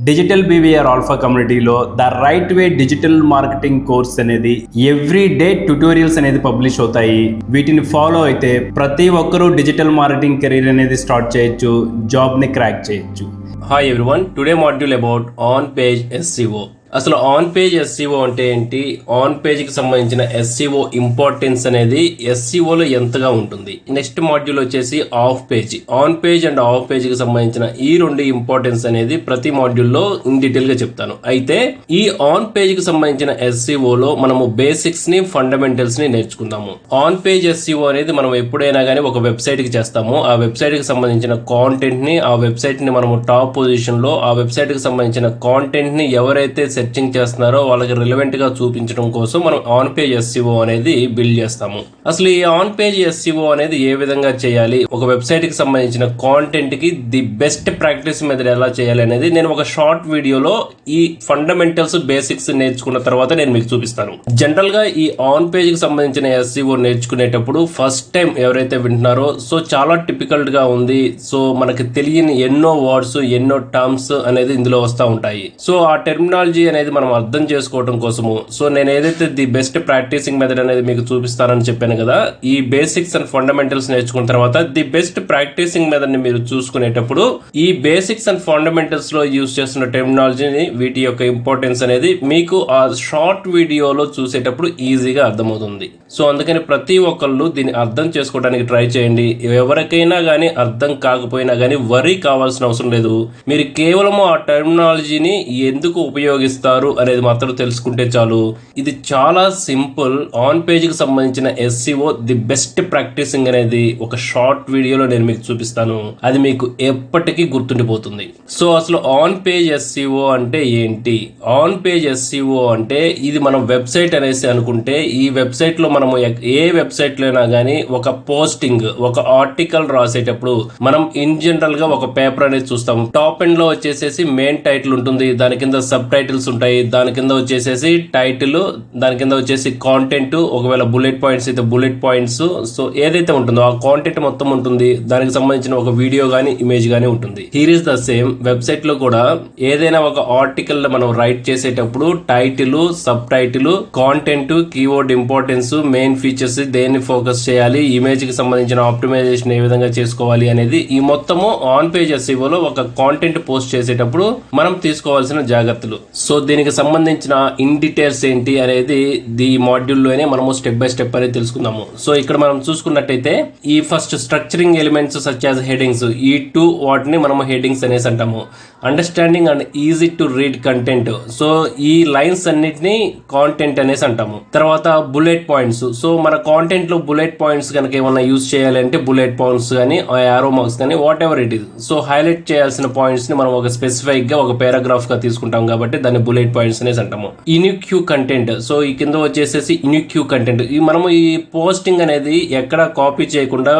Digital BVR alpha కమ్యూనిటీలో the right way digital marketing course అనేది every day tutorials అనేది publish అవుతాయి. వీటిని ఫాలో అయితే ప్రతి ఒక్కరూ డిజిటల్ మార్కెటింగ్ కెరీర్ అనేది స్టార్ట్ చేయొచ్చు, జాబ్ని క్రాక్ చేయొచ్చు. Hi everyone, today module about on page SCO. అసలు ఆన్ పేజ్ ఎస్సీఓ అంటే ఏంటి, ఆన్ పేజ్కి సంబంధించిన ఎస్సీఓ ఇంపార్టెన్స్ అనేది ఎస్సీఓలో ఎంతగా ఉంటుంది. నెక్స్ట్ మాడ్యూల్ వచ్చేసి off page. On page and off పేజ్కి సంబంధించిన ఈ రెండు ఇంపార్టెన్స్ అనేది ప్రతి మాడ్యూల్లో ఇన్ డీటెయిల్గా చెప్తాను. అయితే ఈ ఆన్ పేజ్కి సంబంధించిన ఎస్సీఓలో మనము బేసిక్స్ని, ఫండమెంటల్స్ని నేర్చుకుందాము. ఆన్ పేజ్ ఎస్సీఓ అనేది మనం ఎప్పుడైనా కానీ ఒక వెబ్సైట్కి చేస్తాము. ఆ వెబ్సైట్కి సంబంధించిన కాంటెంట్ని, ఆ వెబ్సైట్ని మనము టాప్ పొజిషన్లో, ఆ వెబ్సైట్కి సంబంధించిన కాంటెంట్ని ఎవరైతే సెర్చింగ్ చేస్తున్నారో వాళ్ళకి రిలవెంట్ గా చూపించడం కోసం మనం ఆన్ పేజ్ ఎస్సీఓ అనేది బిల్డ్ చేస్తాము. అసలు ఈ ఆన్ పేజ్ ఎస్సీఓ అనేది ఏ విధంగా చేయాలి, ఒక వెబ్సైట్ కి సంబంధించిన కాంటెంట్ కి ది బెస్ట్ ప్రాక్టీస్ మెథడ్ ఎలా చేయాలి అనేది నేను ఒక షార్ట్ వీడియోలో ఈ ఫండమెంటల్స్, బేసిక్స్ నేర్చుకున్న తర్వాత నేను మీకు చూపిస్తాను. జనరల్ గా ఈ ఆన్ పేజ్ కి సంబంధించిన ఎస్సీఓ నేర్చుకునేటప్పుడు ఫస్ట్ టైం ఎవరైతే వింటున్నారో సో చాలా టిపికల్ గా ఉంది, సో మనకి తెలియని ఎన్నో వర్డ్స్, ఎన్నో టర్మ్స్ అనేది ఇందులో వస్తూ ఉంటాయి. సో ఆ టెర్మినాలజీ అనేది మనం అర్థం చేసుకోవడం కోసము సో నేను ఏదైతే ది బెస్ట్ ప్రాక్టీసింగ్ మెథడ్ అనేది మీకు చూపిస్తానని చెప్పాను కదా, ఈ బేసిక్స్ అండ్ ఫండమెంటల్స్ నేర్చుకున్న తర్వాత ది బెస్ట్ ప్రాక్టీసింగ్ మెథడ్ ని మీరు చూసుకునేటప్పుడు ఈ బేసిక్స్ అండ్ ఫండమెంటల్స్ లో యూజ్ చేస్తున్న టెర్మినాలజీని, వీటి యొక్క ఇంపార్టెన్స్ అనేది మీకు ఆ షార్ట్ వీడియోలో చూసేటప్పుడు ఈజీగా అర్థమవుతుంది. సో అందుకని ప్రతి ఒక్కళ్ళు దీన్ని అర్థం చేసుకోవడానికి ట్రై చేయండి. ఎవరికైనా కానీ అర్థం కాకపోయినా కానీ వరీ కావాల్సిన అవసరం లేదు. మీరు కేవలం ఆ టెర్మినాలజీని ఎందుకు ఉపయోగిస్తారు అనేది మాత్రం తెలుసుకుంటే చాలు. ఇది చాలా సింపుల్. ఆన్ పేజ్ కి సంబంధించిన ఎస్సీఓ ది బెస్ట్ ప్రాక్టీసింగ్ అనేది ఒక షార్ట్ వీడియోలో నేను మీకు చూపిస్తాను. అది మీకు ఎప్పటికీ గుర్తుండిపోతుంది. సో అసలు ఆన్ పేజ్ ఎస్సీఓ అంటే ఏంటి? ఆన్ పేజ్ ఎస్సీఓ అంటే ఇది మనం వెబ్సైట్ అనేసి అనుకుంటే, ఈ వెబ్సైట్ లో మనము ఏ వెబ్సైట్ లో అయినా కానీ ఒక పోస్టింగ్, ఒక ఆర్టికల్ రాసేటప్పుడు మనం ఇన్ జనరల్ గా ఒక పేపర్ అనేది చూస్తాము. టాప్ ఎండ్ లో వచ్చేసేసి మెయిన్ టైటిల్ ఉంటుంది, దాని కింద సబ్ టైటిల్స్ ఉంటాయి, దాని కింద వచ్చేసేసి టైటిల్, దాని కింద వచ్చేసి కాంటెంట్, ఒకవేళ బుల్లెట్ పాయింట్స్ అయితే బుల్లెట్ పాయింట్స్, సో ఏదైతే ఉంటుందో ఆ కాంటెంట్ మొత్తం ఉంటుంది. దానికి సంబంధించిన ఒక వీడియో గానీ, ఇమేజ్ గానీ ఉంటుంది. Here is the same. Website లో కూడా ఏదైనా ఒక ఆర్టికల్ మనం రైట్ చేసేటప్పుడు title, sub title, content, keyword importance, main features, దేన్ని ఫోకస్ చేయాలి, ఇమేజ్ కి సంబంధించిన ఆప్టిమైజేషన్ ఏ విధంగా చేసుకోవాలి అనేది ఈ మొత్తము ఆన్ పేజ్ ఎస్సీఓలో ఒక కాంటెంట్ పోస్ట్ చేసేటప్పుడు మనం తీసుకోవాల్సిన జాగ్రత్తలు. సో దీనికి సంబంధించిన ఇన్ డీటెయిల్స్ ఏంటి అనేది ఈ మాడ్యూల్లోనే మనము స్టెప్ బై స్టెప్ అనేది తెలుసుకుందాము. సో ఇక్కడ మనం చూసుకున్నట్టయితే ఈ first structuring elements such as headings, ఈ టూ వాటిని మనము హెడింగ్స్ అనేసి అంటాము. Understanding and easy to read content, so ఈ లైన్స్ అన్నిటిని కాంటెంట్ అనేసి అంటాము. తర్వాత బుల్లెట్ పాయింట్స్, సో మన కాంటెంట్ లో బుల్లెట్ పాయింట్స్ కనుక ఏమన్నా యూజ్ చేయాలి అంటే బుల్లెట్ పాయింట్స్ కానీ, యారో మార్క్స్ కానీ, what ever it is, so highlight చేయాల్సిన పాయింట్స్ ని మనం ఒక స్పెసిఫిక్ గా ఒక పారాగ్రాఫ్ గా తీసుకుంటాం కాబట్టి దాన్ని బుల్లెట్ పాయింట్స్ అనేసి అంటాము. ఇన్క్యూ కంటెంట్, సో ఈ కింద వచ్చేసేసి ఇన్క్యూ కంటెంట్, మనము ఈ పోస్టింగ్ అనేది ఎక్కడ కాపీ చేయకుండా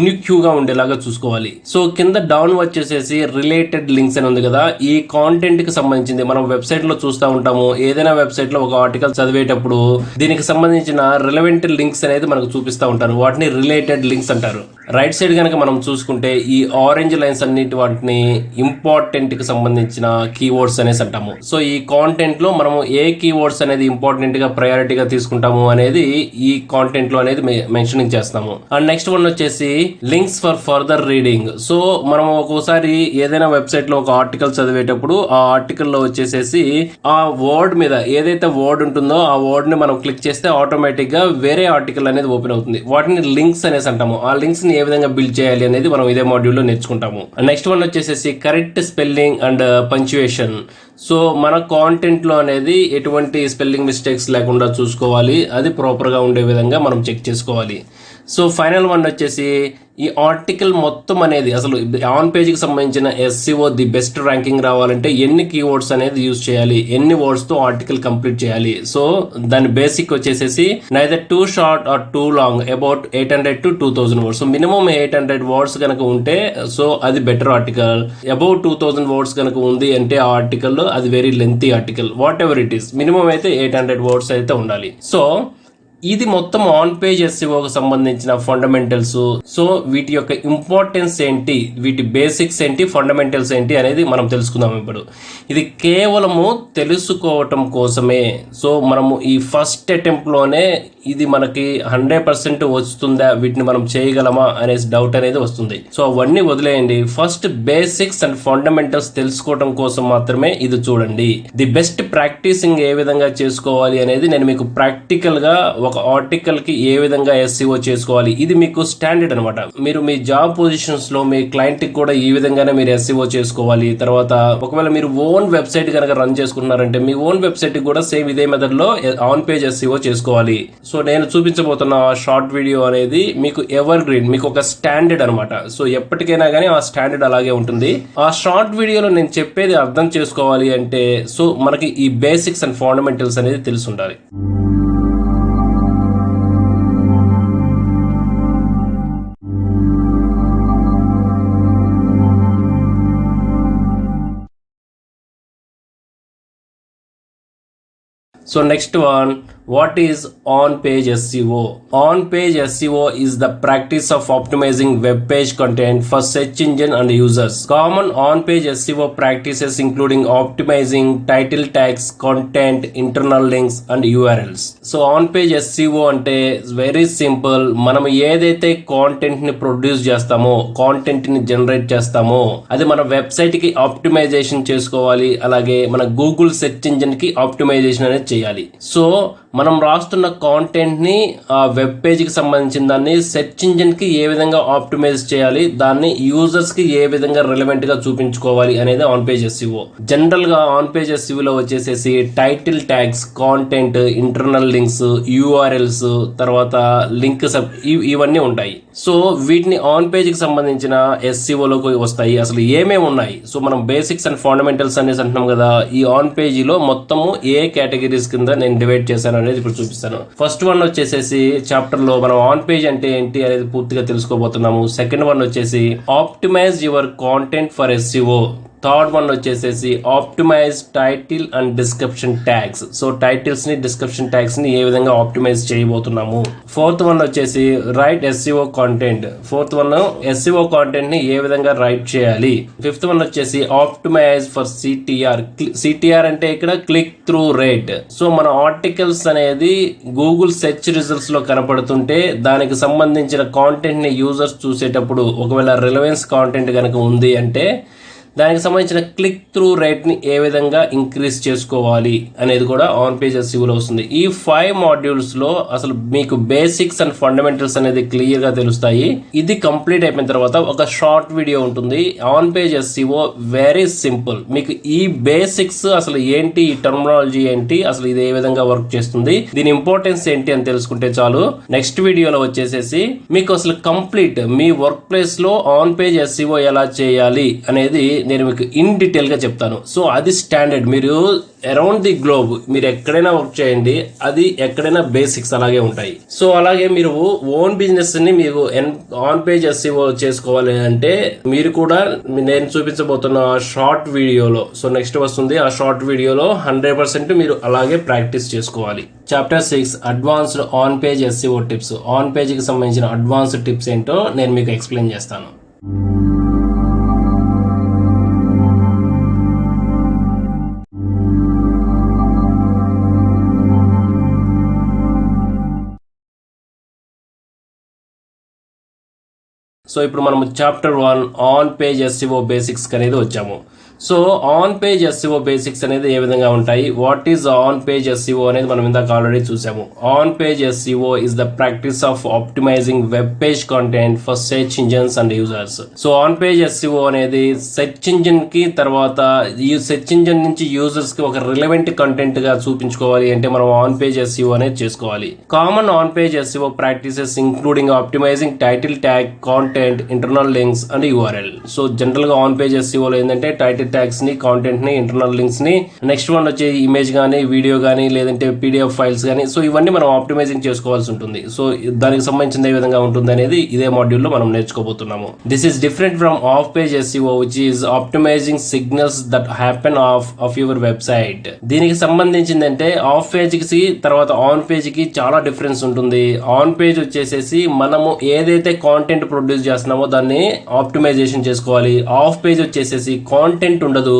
ఇన్క్యూ గా ఉండేలాగా చూసుకోవాలి. సో కింద డౌన్ వచ్చేసేసి రిలేటెడ్ లింక్స్ అని ఉంది కదా, ఈ కాంటెంట్ కి సంబంధించింది మనం వెబ్సైట్ లో చూస్తూ ఉంటాము. ఏదైనా వెబ్సైట్ లో ఒక ఆర్టికల్ చదివేటప్పుడు దీనికి సంబంధించిన రిలవెంట్ లింక్స్ అనేది మనకు చూపిస్తూ ఉంటారు. వాటిని రిలేటెడ్ లింక్స్ అంటారు. రైట్ సైడ్ కనుక మనం చూసుకుంటే ఈ ఆరెంజ్ లైన్స్ అన్నిటి వాటిని ఇంపార్టెంట్ కి సంబంధించిన కీవర్డ్స్ అనేసి అంటాము. సో ఈ కాంటెంట్ లో మనము ఏ కీవర్డ్స్ అనేది ఇంపార్టెంట్ గా ప్రయారిటీగా తీసుకుంటాము అనేది ఈ కాంటెంట్ లో అనేది మెన్షనింగ్ చేస్తాము. అండ్ నెక్స్ట్ వన్ వచ్చేసి links for further reading. So మనం ఒక్కోసారి ఏదైనా వెబ్సైట్ లో ఒక ఆర్టికల్ చదివేటప్పుడు ఆ ఆర్టికల్ లో వచ్చేసేసి ఆ వర్డ్ మీద ఏదైతే వర్డ్ ఉంటుందో ఆ వర్డ్ ని మనం క్లిక్ చేస్తే ఆటోమేటిక్ గా వేరే ఆర్టికల్ అనేది ఓపెన్ అవుతుంది. వాటిని లింక్స్ అనేసి అంటాము. ఆ లింక్స్ ని ఏ విధంగా బిల్డ్ చేయాలి అనేది మనం ఇదే మాడ్యూల్ లో నేర్చుకుంటాము. నెక్స్ట్ వన్ వచ్చేసేసి correct spelling and punctuation. So మన కాంటెంట్ లో అనేది ఎటువంటి స్పెల్లింగ్ మిస్టేక్స్ లేకుండా చూసుకోవాలి, అది ప్రాపర్ గా ఉండే విధంగా మనం చెక్ చేసుకోవాలి. సో ఫైనల్ వన్ వచ్చేసి ఈ ఆర్టికల్ మొత్తం అనేది అసలు ఆన్ పేజ్ కి సంబంధించిన ఎస్సీఓ ది బెస్ట్ ర్యాంకింగ్ రావాలంటే ఎన్ని కీవర్డ్స్ అనేది యూజ్ చేయాలి, ఎన్ని వర్డ్స్ తో ఆర్టికల్ కంప్లీట్ చేయాలి. సో దాని బేసిక్ వచ్చేసేసి neither too short or too long, about 800 to 2000 words. So minimum 800 words కనుక ఉంటే సో అది బెటర్ ఆర్టికల్. అబౌట్ 2000 వర్డ్స్ కనుక ఉంది అంటే ఆ ఆర్టికల్ అది very lengthy article. What ever it is, minimum అయితే 800 వర్డ్స్ అయితే ఉండాలి. సో ఇది మొత్తం ఆన్ పేజ్ ఎస్సీఓకి సంబంధించిన ఫండమెంటల్స్. సో వీటి యొక్క ఇంపార్టెన్స్ ఏంటి, వీటి బేసిక్స్ ఏంటి, ఫండమెంటల్స్ ఏంటి అనేది మనం తెలుసుకుందాం ఇప్పుడు. ఇది కేవలము తెలుసుకోవటం కోసమే. సో మనము ఈ ఫస్ట్ అటెంప్ట్లోనే ఇది మనకి 100% వస్తుందా, వీటిని మనం చేయగలమా అనే డౌట్ అనేది వస్తుంది. సో అవన్నీ వదిలేయండి. ఫస్ట్ బేసిక్స్ అండ్ ఫండమెంటల్స్ తెలుసుకోవడం కోసం మాత్రమే ఇది చూడండి. ది బెస్ట్ ప్రాక్టీసింగ్ ఏ విధంగా చేసుకోవాలి అనేది నేను మీకు ప్రాక్టికల్ గా ఒక ఆర్టికల్ కి ఏ విధంగా ఎస్సీఓ చేసుకోవాలి, ఇది మీకు స్టాండర్డ్ అనమాట. మీరు మీ జాబ్ పొజిషన్స్ లో మీ క్లయింట్ కి కూడా ఈ విధంగానే మీరు ఎస్సీఓ చేసుకోవాలి. తర్వాత ఒకవేళ మీరు ఓన్ వెబ్సైట్ కనుక రన్ చేసుకుంటున్నారంటే మీ ఓన్ వెబ్సైట్ కూడా సేమ్ ఇదే మెథడ్ లో ఆన్ పేజ్ ఎస్సీఓ చేసుకోవాలి. సో నేను చూపించబోతున్న షార్ట్ వీడియో అనేది మీకు ఎవర్ గ్రీన్, మీకు ఒక స్టాండర్డ్ అనమాట. సో ఎప్పటికైనా కానీ ఆ స్టాండర్డ్ అలాగే ఉంటుంది. ఆ షార్ట్ వీడియోలో నేను చెప్పేది అర్థం చేసుకోవాలి అంటే సో మనకి ఈ బేసిక్స్ అండ్ ఫండమెంటల్స్ అనేది తెలిసి ఉండాలి. So next one, what is on-page SEO? On-page SEO is the practice of optimizing web page content for search engine and users. Common on-page SEO practices including optimizing title tags, content, internal links and URLs. So on-page SEO అంటే very simple. మనం ఏదైతే content ని produce చేస్తామో, content ని generate చేస్తామో అది మన website కి ఆప్టిమైజేషన్ చేసుకోవాలి. అలాగే మన గూగుల్ సెర్చ్ ఇంజిన్ కి ఆప్టిమైజేషన్ అనేది చేయాలి. సో మనం రాస్తున్న కాంటెంట్ ని ఆ వెబ్ పేజ్ కి సంబంధించిన దాన్ని సెర్చ్ ఇంజిన్ కి ఏ విధంగా ఆప్టిమైజ్ చేయాలి, దాన్ని యూజర్స్ కి ఏ విధంగా రిలవెంట్ గా చూపించుకోవాలి అనేది ఆన్ పేజ్ ఎస్ఈఓ. జనరల్ గా ఆన్ పేజ్ ఎస్ఈఓ లో వచ్చేసేసి title tags, content, internal links, URLs, తర్వాత లింక్ ఇవన్నీ ఉంటాయి. సో వీటిని ఆన్ పేజ్ కి సంబంధించిన ఎస్ఈఓలోకి వస్తాయి. అసలు ఏమేమి ఉన్నాయి, సో మనం బేసిక్స్ అండ్ ఫండమెంటల్స్ అనేసి అంటున్నాం కదా. ఈ ఆన్ పేజీలో మొత్తము ఏ కేటగిరీస్ కింద నేను డివైడ్ చేశాను అనేది ఇప్పుడు చూపిస్తాను. ఫస్ట్ వన్ వచ్చేసేసి చాప్టర్ లో మనం ఆన్ పేజ్ అంటే ఏంటి అనేది పూర్తిగా తెలుసుకోబోతున్నాము. సెకండ్ వన్ వచ్చేసి optimise your content for SEO. Third one వచ్చేసేసి optimise title and description tags. సో టైటిల్స్ ని, డిస్క్రిప్షన్ ట్యాగ్స్ ని ఏ విధంగా ఆప్టిమైజ్ చేయబోతున్నాము. ఫోర్త్ వన్ వచ్చేసి write SEO content. Fourth one SEO content ని ఏ విధంగా రైట్ చేయాలి. ఫిఫ్త్ వన్ వచ్చేసి ఆప్టిమైజ్ ఫర్ సిటిఆర్. సిటిఆర్ అంటే ఇక్కడ క్లిక్ త్రూ రేట్. సో మన ఆర్టికల్స్ అనేది గూగుల్ సెర్చ్ రిజల్ట్స్ లో కనపడుతుంటే దానికి సంబంధించిన కాంటెంట్ ని యూజర్స్ చూసేటప్పుడు ఒకవేళ రిలవెన్స్ కాంటెంట్ కనుక ఉంది అంటే దానికి సంబంధించిన క్లిక్ త్రూ రేట్ ని ఏ విధంగా ఇంక్రీజ్ చేసుకోవాలి అనేది కూడా ఆన్ పేజ్ ఎస్ఈఓలో వస్తుంది. ఈ 5 మాడ్యూల్స్ లో అసలు మీకు బేసిక్స్ అండ్ ఫండమెంటల్స్ అనేది క్లియర్ గా తెలుస్తాయి. ఇది కంప్లీట్ అయిపోయిన తర్వాత ఒక షార్ట్ వీడియో ఉంటుంది. On page SEO very simple. మీకు ఈ బేసిక్స్ అసలు ఏంటి, ఈ టర్మినాలజీ ఏంటి, అసలు ఇది ఏ విధంగా వర్క్ చేస్తుంది, దీని ఇంపార్టెన్స్ ఏంటి అని తెలుసుకుంటే చాలు. నెక్స్ట్ వీడియోలో వచ్చేసేసి మీకు అసలు కంప్లీట్ మీ వర్క్ ప్లేస్ లో ఆన్ పేజ్ ఎస్ఈఓ ఎలా చేయాలి అనేది నేను మీకు ఇన్ డీటెయిల్ గా చెప్తాను. సో అది స్టాండర్డ్. మీరు అరౌండ్ ది గ్లోబ్ మీరు ఎక్కడైనా వర్క్ చేయండి, అది ఎక్కడైనా బేసిక్స్ అలాగే ఉంటాయి. సో అలాగే మీరు ఓన్ బిజినెస్ ని మీరు ఆన్ పేజ్ ఎస్ఈఓ చేసుకోవాలి అంటే మీరు కూడా నేను చూపించబోతున్న షార్ట్ వీడియోలో, సో నెక్స్ట్ వస్తుంది ఆ షార్ట్ వీడియోలో 100% మీరు అలాగే ప్రాక్టీస్ చేసుకోవాలి. Chapter 6 advanced on page SEO tips. On page కి సంబంధించిన అడ్వాన్స్డ్ టిప్స్ ఏంటో నేను మీకు ఎక్స్ప్లెయిన్ చేస్తాను. సో ఇప్పుడు మనం chapter 1 on page SEO basics అనేది వచ్చాము. So on page SEO basics అనేది ఏ విధంగా ఉంటాయి, what is on page SEO అనేది మనం ఇందాక ఆల్రెడీ చూసాము. On page SEO is the practice of optimising web page content for search engines and users. So on page SEO అనేది search engine కి, తర్వాత ఈ సెర్చ్ ఇంజిన్ నుంచి యూజర్స్ కి ఒక రిలవెంట్ కంటెంట్ గా చూపించుకోవాలి అంటే మనం ఆన్ పేజ్ ఎస్ఈఓ అనేది చేసుకోవాలి. Common on page SEO practices including optimising title tag, content, internal links and URL. So general గా ఆన్ పేజ్ ఎస్ఈఓ లో ఏంటంటే టైటిల్ టైటిల్ ట్యాగ్స్ ని, కాంటెంట్ ని, ఇంటర్నల్ లింక్స్ ని, నెక్స్ట్ వన్ వచ్చి ఇమేజ్ గానీ, వీడియో గానీ, లేదంటే పీడిఎఫ్ ఫైల్స్ గానీ, సో ఇవన్నీ మనం ఆప్టిమైజింగ్ చేసుకోవాల్సి ఉంటుంది. సో దానికి సంబంధించిన ఏ విధంగా ఉంటుంది అనేది ఇదే మాడ్యూల్ లో మనం నేర్చుకోబోతున్నాము. This is different from off page SEO which is optimising signals that happen off your website. దీనికి సంబంధించిందంటే ఆఫ్ పేజ్ కి తర్వాత ఆన్ పేజ్ కి చాలా డిఫరెన్స్ ఉంటుంది. ఆన్ పేజ్ వచ్చేసేసి మనము ఏదైతే కాంటెంట్ ప్రొడ్యూస్ చేస్తున్నామో దాన్ని ఆప్టిమైజేషన్ చేసుకోవాలి. ఆఫ్ పేజ్ వచ్చేసేసి కాంటెంట్ ఉండదు.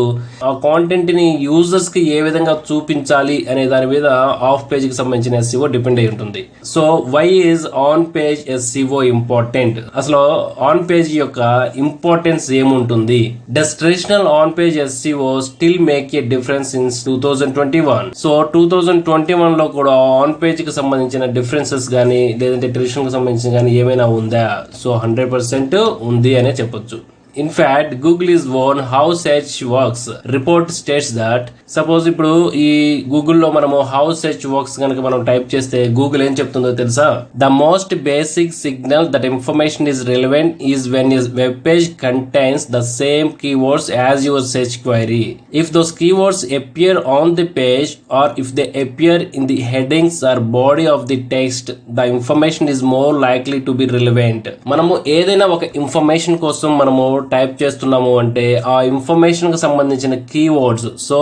ఆ కాంటెంట్ ని యూజర్స్ కి ఏ విధంగా చూపించాలి అనే దాని మీద ఆఫ్ పేజ్ కి సంబంధించిన SEO డిపెండ్ అయి ఉంటుంది. So why is on page SEO important? అసలు ఆన్ పేజ్ యొక్క ఇంపార్టెన్స్ ఏముంటుంది? Does traditional on page SEO still make a difference in 2021? So 2021 లో కూడా ఆన్ పేజ్ కి సంబంధించిన డిఫరెన్సెస్ గానీ లేదంటే ట్రెడిషనల్ కి సంబంధించిన గానీ ఏమైనా ఉందా? సో 100% ఉంది అనే చెప్పొచ్చు. In fact, Google is warned how search works. Report states that suppose ఇప్పుడు ఈ గూగుల్లో మనము హౌ సెర్చ్ వర్క్స్ కనుక మనం టైప్ చేస్తే గూగుల్ ఏం చెప్తుందో తెలుసా? The most basic signal that information is relevant is when your web page contains the same keywords as your search query. If those keywords appear on the page or if they appear in the headings or body of the text the information is more likely to be relevant. మనము ఏదైనా ఒక information కోసం మనము type చేస్తున్నాము అంటే ఆ information కు సంబంధించిన keywords, so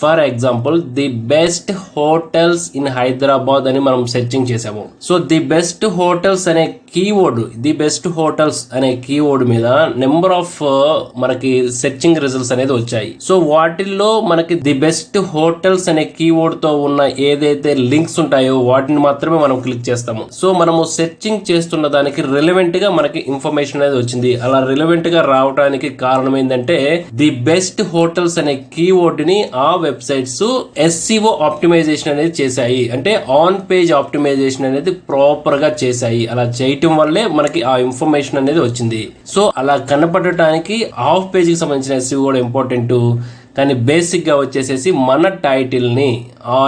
for example the best hotels in Hyderabad అని మనం సెర్చింగ్ చేసాము. సో ది బెస్ట్ హోటల్స్ అనే కీవర్డ్, ది బెస్ట్ హోటల్స్ అనే కీవర్డ్ మీద నెంబర్ ఆఫ్ మనకి సెర్చింగ్ రిజల్ట్స్ అనేది వచ్చాయి. సో వాటిల్లో మనకి ది బెస్ట్ హోటల్స్ అనే కీవర్డ్ తో ఉన్న ఏదైతే లింక్స్ ఉంటాయో వాటిని మాత్రమే మనం క్లిక్ చేస్తాము. సో మనము సెర్చింగ్ చేస్తున్న దానికి రిలవెంట్ గా మనకి ఇన్ఫర్మేషన్ అనేది వచ్చింది. అలా రిలవెంట్ గా రావడానికి కారణం ఏంటంటే ది బెస్ట్ హోటల్స్ అనే కీవర్డ్ ని ఆ వెబ్సైట్స్ SEO ఆప్టిమైజేషన్ అనేది చేశాయి. అంటే ఆన్ పేజ్ ఆప్టిమైజేషన్ అనేది ప్రాపర్ గా చేశాయి. అలా చేయటం వల్లే మనకి ఆ ఇన్ఫర్మేషన్ అనేది వచ్చింది. సో అలా కనపడటానికి ఆఫ్ పేజ్ కి సంబంధించిన SEO కూడా ఇంపార్టెంట్. కానీ బేసిక్ గా వచ్చేసేసి మన టైటిల్ ని ఆ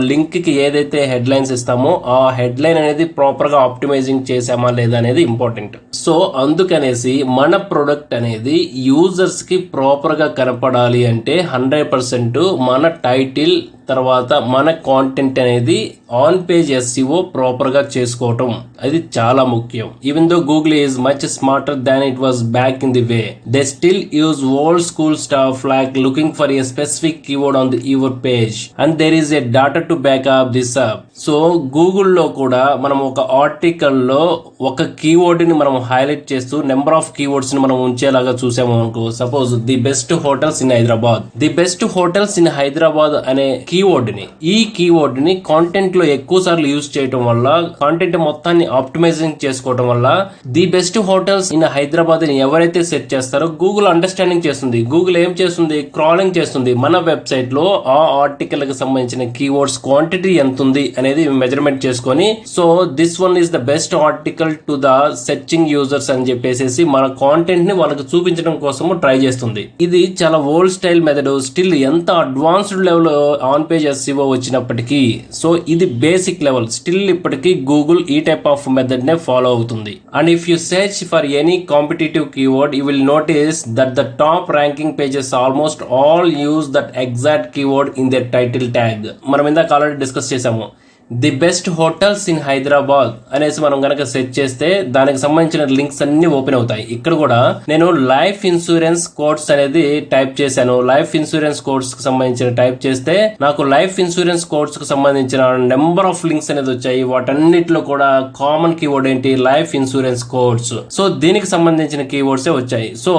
లింక్ కి ఏదైతే హెడ్ లైన్స్ ఇస్తామో ఆ హెడ్ లైన్ అనేది ప్రాపర్ గా ఆప్టిమైజింగ్ చేసామా లేదా అనేది ఇంపార్టెంట్. సో అందుకనేసి మన ప్రొడక్ట్ అనేది యూజర్స్ కి ప్రాపర్ గా కనపడాలి అంటే 100% మన టైటిల్ తర్వాత మన కాంటెంట్ అనేది ఆన్ పేజ్ SEO ప్రాపర్ గా చేసుకోవటం అది చాలా ముఖ్యం. Even though Google is much smarter than it was back in the way, they still use old school stuff like looking for a specific keyword on the your page and there is a data to back up this up. So గూగుల్లో కూడా మనం ఒక article లో ఒక keyword ని మనం highlight చేస్తూ number of keywords ని మనం ఉంచేలాగా చూసాము అనుకో. Suppose the best hotels in Hyderabad, the best hotels in Hyderabad అనే ఈ కీవర్డ్ ని కాంటెంట్ లో ఎక్కువ సార్లు యూజ్ చేయడం వల్ల, కాంటెంట్ మొత్తాన్ని ఆప్టిమైజింగ్ చేసుకోవడం వల్ల the best hotels in Hyderabad ని ఎవరైతే సెర్చ్ చేస్తారో గూగుల్ అండర్స్టాండింగ్ చేస్తుంది. గూగుల్ ఏం చేస్తుంది? క్రాలింగ్ చేస్తుంది. మన వెబ్సైట్ లో ఆ ఆర్టికల్ కి సంబంధించిన కీవర్డ్స్ క్వాంటిటీ ఎంత ఉంది అనేది మెజర్మెంట్ చేసుకొని, so this one is the best article to the searching users అని చెప్పేసి మన కాంటెంట్ ని వాళ్ళకి చూపించడం కోసం ట్రై చేస్తుంది. ఇది చాలా ఓల్డ్ స్టైల్ మెథడ్. స్టిల్ ఎంత advanced level on page SEO వచ్చినప్పటికీ, సో ఇది బేసిక్ లెవెల్. స్టిల్ ఇప్పటికీ గూగుల్ ఈ టైప్ ఆఫ్ మెథడ్ నే ఫాలో అవుతుంది. And if you search for any competitive keyword you will notice that the top ranking pages almost all use that exact keyword in their title tag. మనం ఇందాక already discuss చేసాము. The best hotels in Hyderabad అనేసి మనం గనక search చేస్తే దానికి సంబంధించిన links అన్ని ఓపెన్ అవుతాయి. ఇక్కడ కూడా నేను లైఫ్ ఇన్సూరెన్స్ కోడ్స్ అనేది టైప్ చేశాను. లైఫ్ ఇన్సూరెన్స్ కోడ్స్ కి సంబంధించిన టైప్ చేస్తే నాకు లైఫ్ ఇన్సూరెన్స్ కోడ్స్ కి సంబంధించిన నెంబర్ ఆఫ్ లింక్స్ అనేది వచ్చాయి. వాటన్నిటిలో కూడా కామన్ కీవర్డ్ ఏంటి? Life insurance codes. సో దీనికి సంబంధించిన కీవర్డ్స్ వచ్చాయి. సో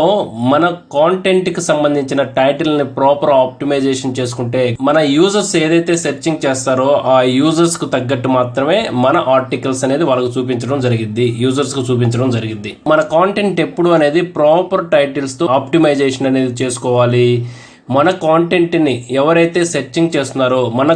మన కాంటెంట్ కి సంబంధించిన టైటిల్ ని ప్రాపర్ ఆప్టిమైజేషన్ చేసుకుంటే మన యూజర్స్ ఏదైతే సెర్చింగ్ చేస్తారో ఆ యూజర్స్ కు తగ్గట్టు మాత్రమే మన ఆర్టికల్స్ అనేది వాళ్ళకు చూపించడం జరిగింది, యూజర్స్ కు చూపించడం జరిగింది. మన కాంటెంట్ ఎప్పుడు అనేది ప్రాపర్ టైటిల్స్ తో ఆప్టిమైజేషన్ అనేది చేసుకోవాలి. మన కాంటెంట్ ని ఎవరైతే సెర్చింగ్ చేస్తున్నారో మన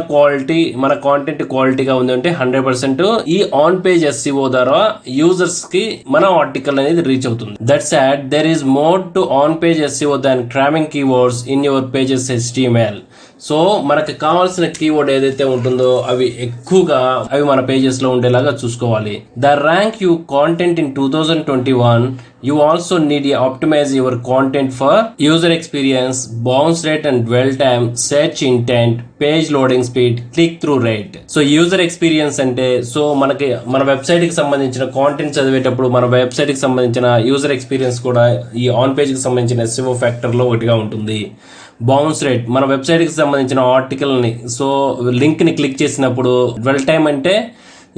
కాంటెంట్ క్వాలిటీగా ఉంది అంటే 100% ఈ ఆన్ పేజ్ SEO ద్వారా యూజర్స్ కి మన ఆర్టికల్ అనేది రీచ్ అవుతుంది. That's there is more to on page SEO than cramming keywords in your pages HTML. So మనకి కావాల్సిన కీవర్డ్ ఏదైతే ఉంటుందో అవి ఎక్కువగా అవి మన పేజెస్ లో ఉండేలాగా చూసుకోవాలి. The rank you content in 2021 you also need to optimize your content for user experience, bounce rate and dwell time, search intent, page loading speed, click through rate. So user experience అంటే so మనకి మన website కి సంబంధించిన content చదివేటప్పుడు మన website కి సంబంధించిన user experience కూడా ఈ ఆన్ పేజ్ కి సంబంధించిన SEO ఫ్యాక్టర్ లో ఒకటిగా ఉంటుంది. బౌన్స్ రేట్ మన వెబ్సైట్ కి సంబంధించిన ఆర్టికల్ని సో లింక్ ని క్లిక్ చేసినప్పుడు డ్వెల్ టైం అంటే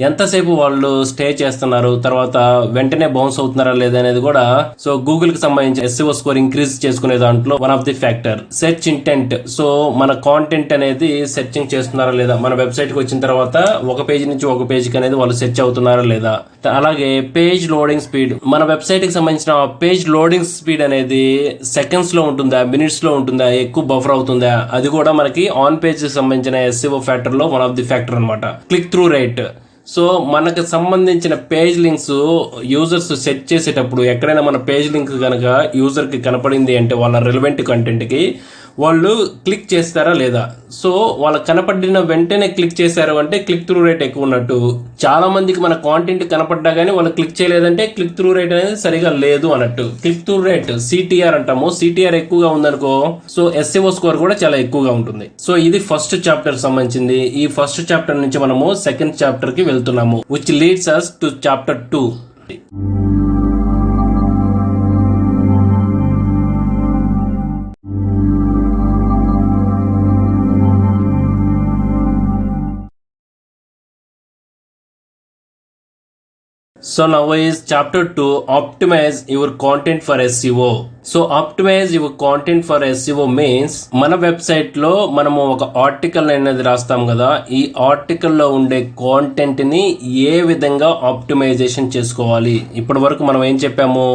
ఎంతసేపు వాళ్ళు స్టే చేస్తున్నారు, తర్వాత వెంటనే బౌన్స్ అవుతున్నారా లేదా అనేది కూడా సో గూగుల్ కి సంబంధించి SEO స్కోర్ ఇంక్రీజ్ చేసుకునే దాంట్లో one of the factor. Search intent so మన కాంటెంట్ అనేది సెర్చింగ్ చేస్తున్నారా లేదా, మన వెబ్సైట్ కి వచ్చిన తర్వాత ఒక పేజ్ నుంచి ఒక పేజ్ కి అనేది వాళ్ళు సెర్చ్ అవుతున్నారా లేదా. అలాగే పేజ్ లోడింగ్ స్పీడ్, మన వెబ్సైట్ కి సంబంధించిన పేజ్ లోడింగ్ స్పీడ్ అనేది సెకండ్స్ లో ఉంటుందా, మినిట్స్ లో ఉంటుందా, ఎక్కువ బఫర్ అవుతుందా, అది కూడా మనకి ఆన్ పేజ్ కి సంబంధించిన SEO ఫ్యాక్టర్ లో వన్ ఆఫ్ ది ఫ్యాక్టర్ అనమాట. క్లిక్ త్రూ రేట్ సో మనకు సంబంధించిన పేజ్ లింక్స్ యూజర్స్ సెట్ చేసేటప్పుడు ఎక్కడైనా మన పేజ్ లింక్ కనుక యూజర్కి కనపడింది అంటే వాళ్ళ రిలవెంట్ కంటెంట్కి వాళ్ళు క్లిక్ చేస్తారా లేదా. సో వాళ్ళకి కనపడిన వెంటనే క్లిక్ చేశారు అంటే క్లిక్ త్రూ రేట్ ఎక్కువ ఉన్నట్టు. చాలా మందికి మన కాంటెంట్ కనపడ్డా కానీ వాళ్ళు క్లిక్ చేయలేదంటే క్లిక్ త్రూ రేట్ అనేది సరిగా లేదు అన్నట్టు. క్లిక్ త్రూ రేట్ CTR అంటాము. CTR ఎక్కువగా ఉందనుకో సో SEO స్కోర్ కూడా చాలా ఎక్కువగా ఉంటుంది. సో ఇది ఫస్ట్ చాప్టర్ సంబంధించింది. ఈ ఫస్ట్ చాప్టర్ నుంచి మనము సెకండ్ చాప్టర్ కి వెళ్తున్నాము, which leads us to chapter 2. So now is chapter 2, optimize your content for SEO. So optimise your content for SEO means మన వెబ్సైట్ లో మనము ఒక ఆర్టికల్ అనేది రాస్తాం కదా, ఈ ఆర్టికల్ లో ఉండే కాంటెంట్ ని ఏ విధంగా ఆప్టిమైజేషన్ చేసుకోవాలి. ఇప్పటి వరకు మనం ఏం చెప్పాము,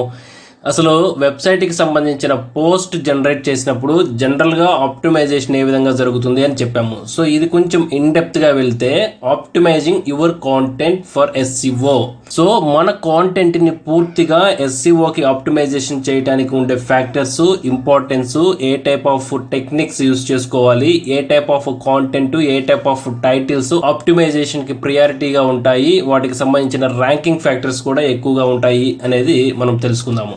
అసలు వెబ్సైట్కి సంబంధించిన పోస్ట్ జనరేట్ చేసినప్పుడు జనరల్గా ఆప్టిమైజేషన్ ఏ విధంగా జరుగుతుంది అని చెప్పాము. సో ఇది కొంచెం ఇన్డెప్త్గా వెళ్తే optimising your content for SEO. So మన కాంటెంట్ని పూర్తిగా SEOకి ఆప్టిమైజేషన్ చేయడానికి ఉండే ఫ్యాక్టర్స్, ఇంపార్టెన్స్, ఏ టైప్ ఆఫ్ టెక్నిక్స్ యూస్ చేసుకోవాలి, ఏ టైప్ ఆఫ్ కాంటెంట్, ఏ టైప్ ఆఫ్ టైటిల్స్ ఆప్టిమైజేషన్కి ప్రియారిటీగా ఉంటాయి, వాటికి సంబంధించిన ర్యాంకింగ్ ఫ్యాక్టర్స్ కూడా ఎక్కువగా ఉంటాయి అనేది మనం తెలుసుకుందాము.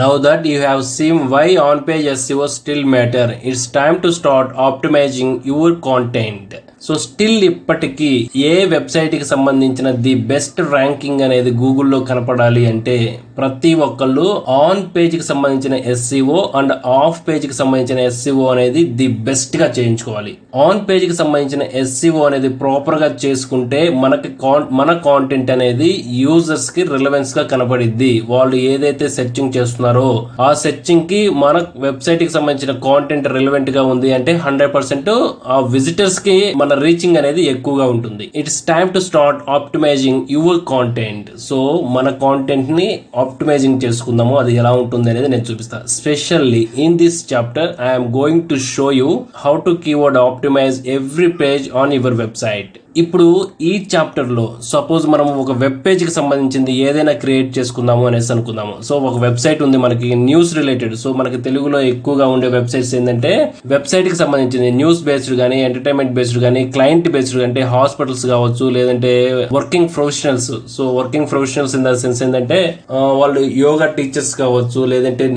Now that you have seen why on-page SEO still matter, it's time to start optimizing your content. So still ఇప్పటికీ ఏ వెబ్సైట్ కి సంబంధించిన ది బెస్ట్ ర్యాంకింగ్ అనేది గూగుల్లో కనపడాలి అంటే ప్రతి ఒక్కళ్ళు ఆన్ పేజ్ కి సంబంధించిన SEO అండ్ ఆఫ్ పేజ్ కి సంబంధించిన SEO అనేది ది బెస్ట్ గా చేయించుకోవాలి. ఆన్ పేజ్ కి సంబంధించిన SEO అనేది ప్రాపర్ గా చేసుకుంటే మన కాంటెంట్ అనేది యూజర్స్ కి రిలవెన్స్ గా కనపడిద్ది. వాళ్ళు ఏదైతే సెర్చింగ్ చేస్తున్నారో ఆ సెర్చింగ్ కి మన వెబ్సైట్ కి సంబంధించిన కాంటెంట్ రిలవెంట్ గా ఉంది అంటే 100% ఆ విజిటర్స్ కి మన రీచింగ్ అనేది ఎక్కువగా ఉంటుంది. It's time to start optimising your content. So మన కాంటెంట్ ని ఆప్టిమైజింగ్ చేసుకుందాము, అది ఎలా ఉంటుంది అనేది నేను చూపిస్తాను. Specially in this chapter I'm going to show you how to keyword optimise every page on your website. ఇప్పుడు ఈ చాప్టర్ లో సపోజ్ మనం ఒక వెబ్ పేజ్ కి సంబంధించింది ఏదైనా క్రియేట్ చేసుకుందాము అనేసి అనుకుందాము. సో ఒక వెబ్సైట్ ఉంది మనకి న్యూస్ రిలేటెడ్. సో మనకి తెలుగులో ఎక్కువగా ఉండే వెబ్సైట్స్ ఏంటంటే వెబ్సైట్ కి సంబంధించింది న్యూస్ బేస్డ్ కానీ, ఎంటర్టైన్మెంట్ బేస్డ్ కానీ, క్లయింట్ బేస్డ్ అంటే హాస్పిటల్స్ కావచ్చు, లేదంటే working professionals. So working professionals in the sense ఏంటంటే వాళ్ళు యోగా టీచర్స్ కావచ్చు, లేదంటే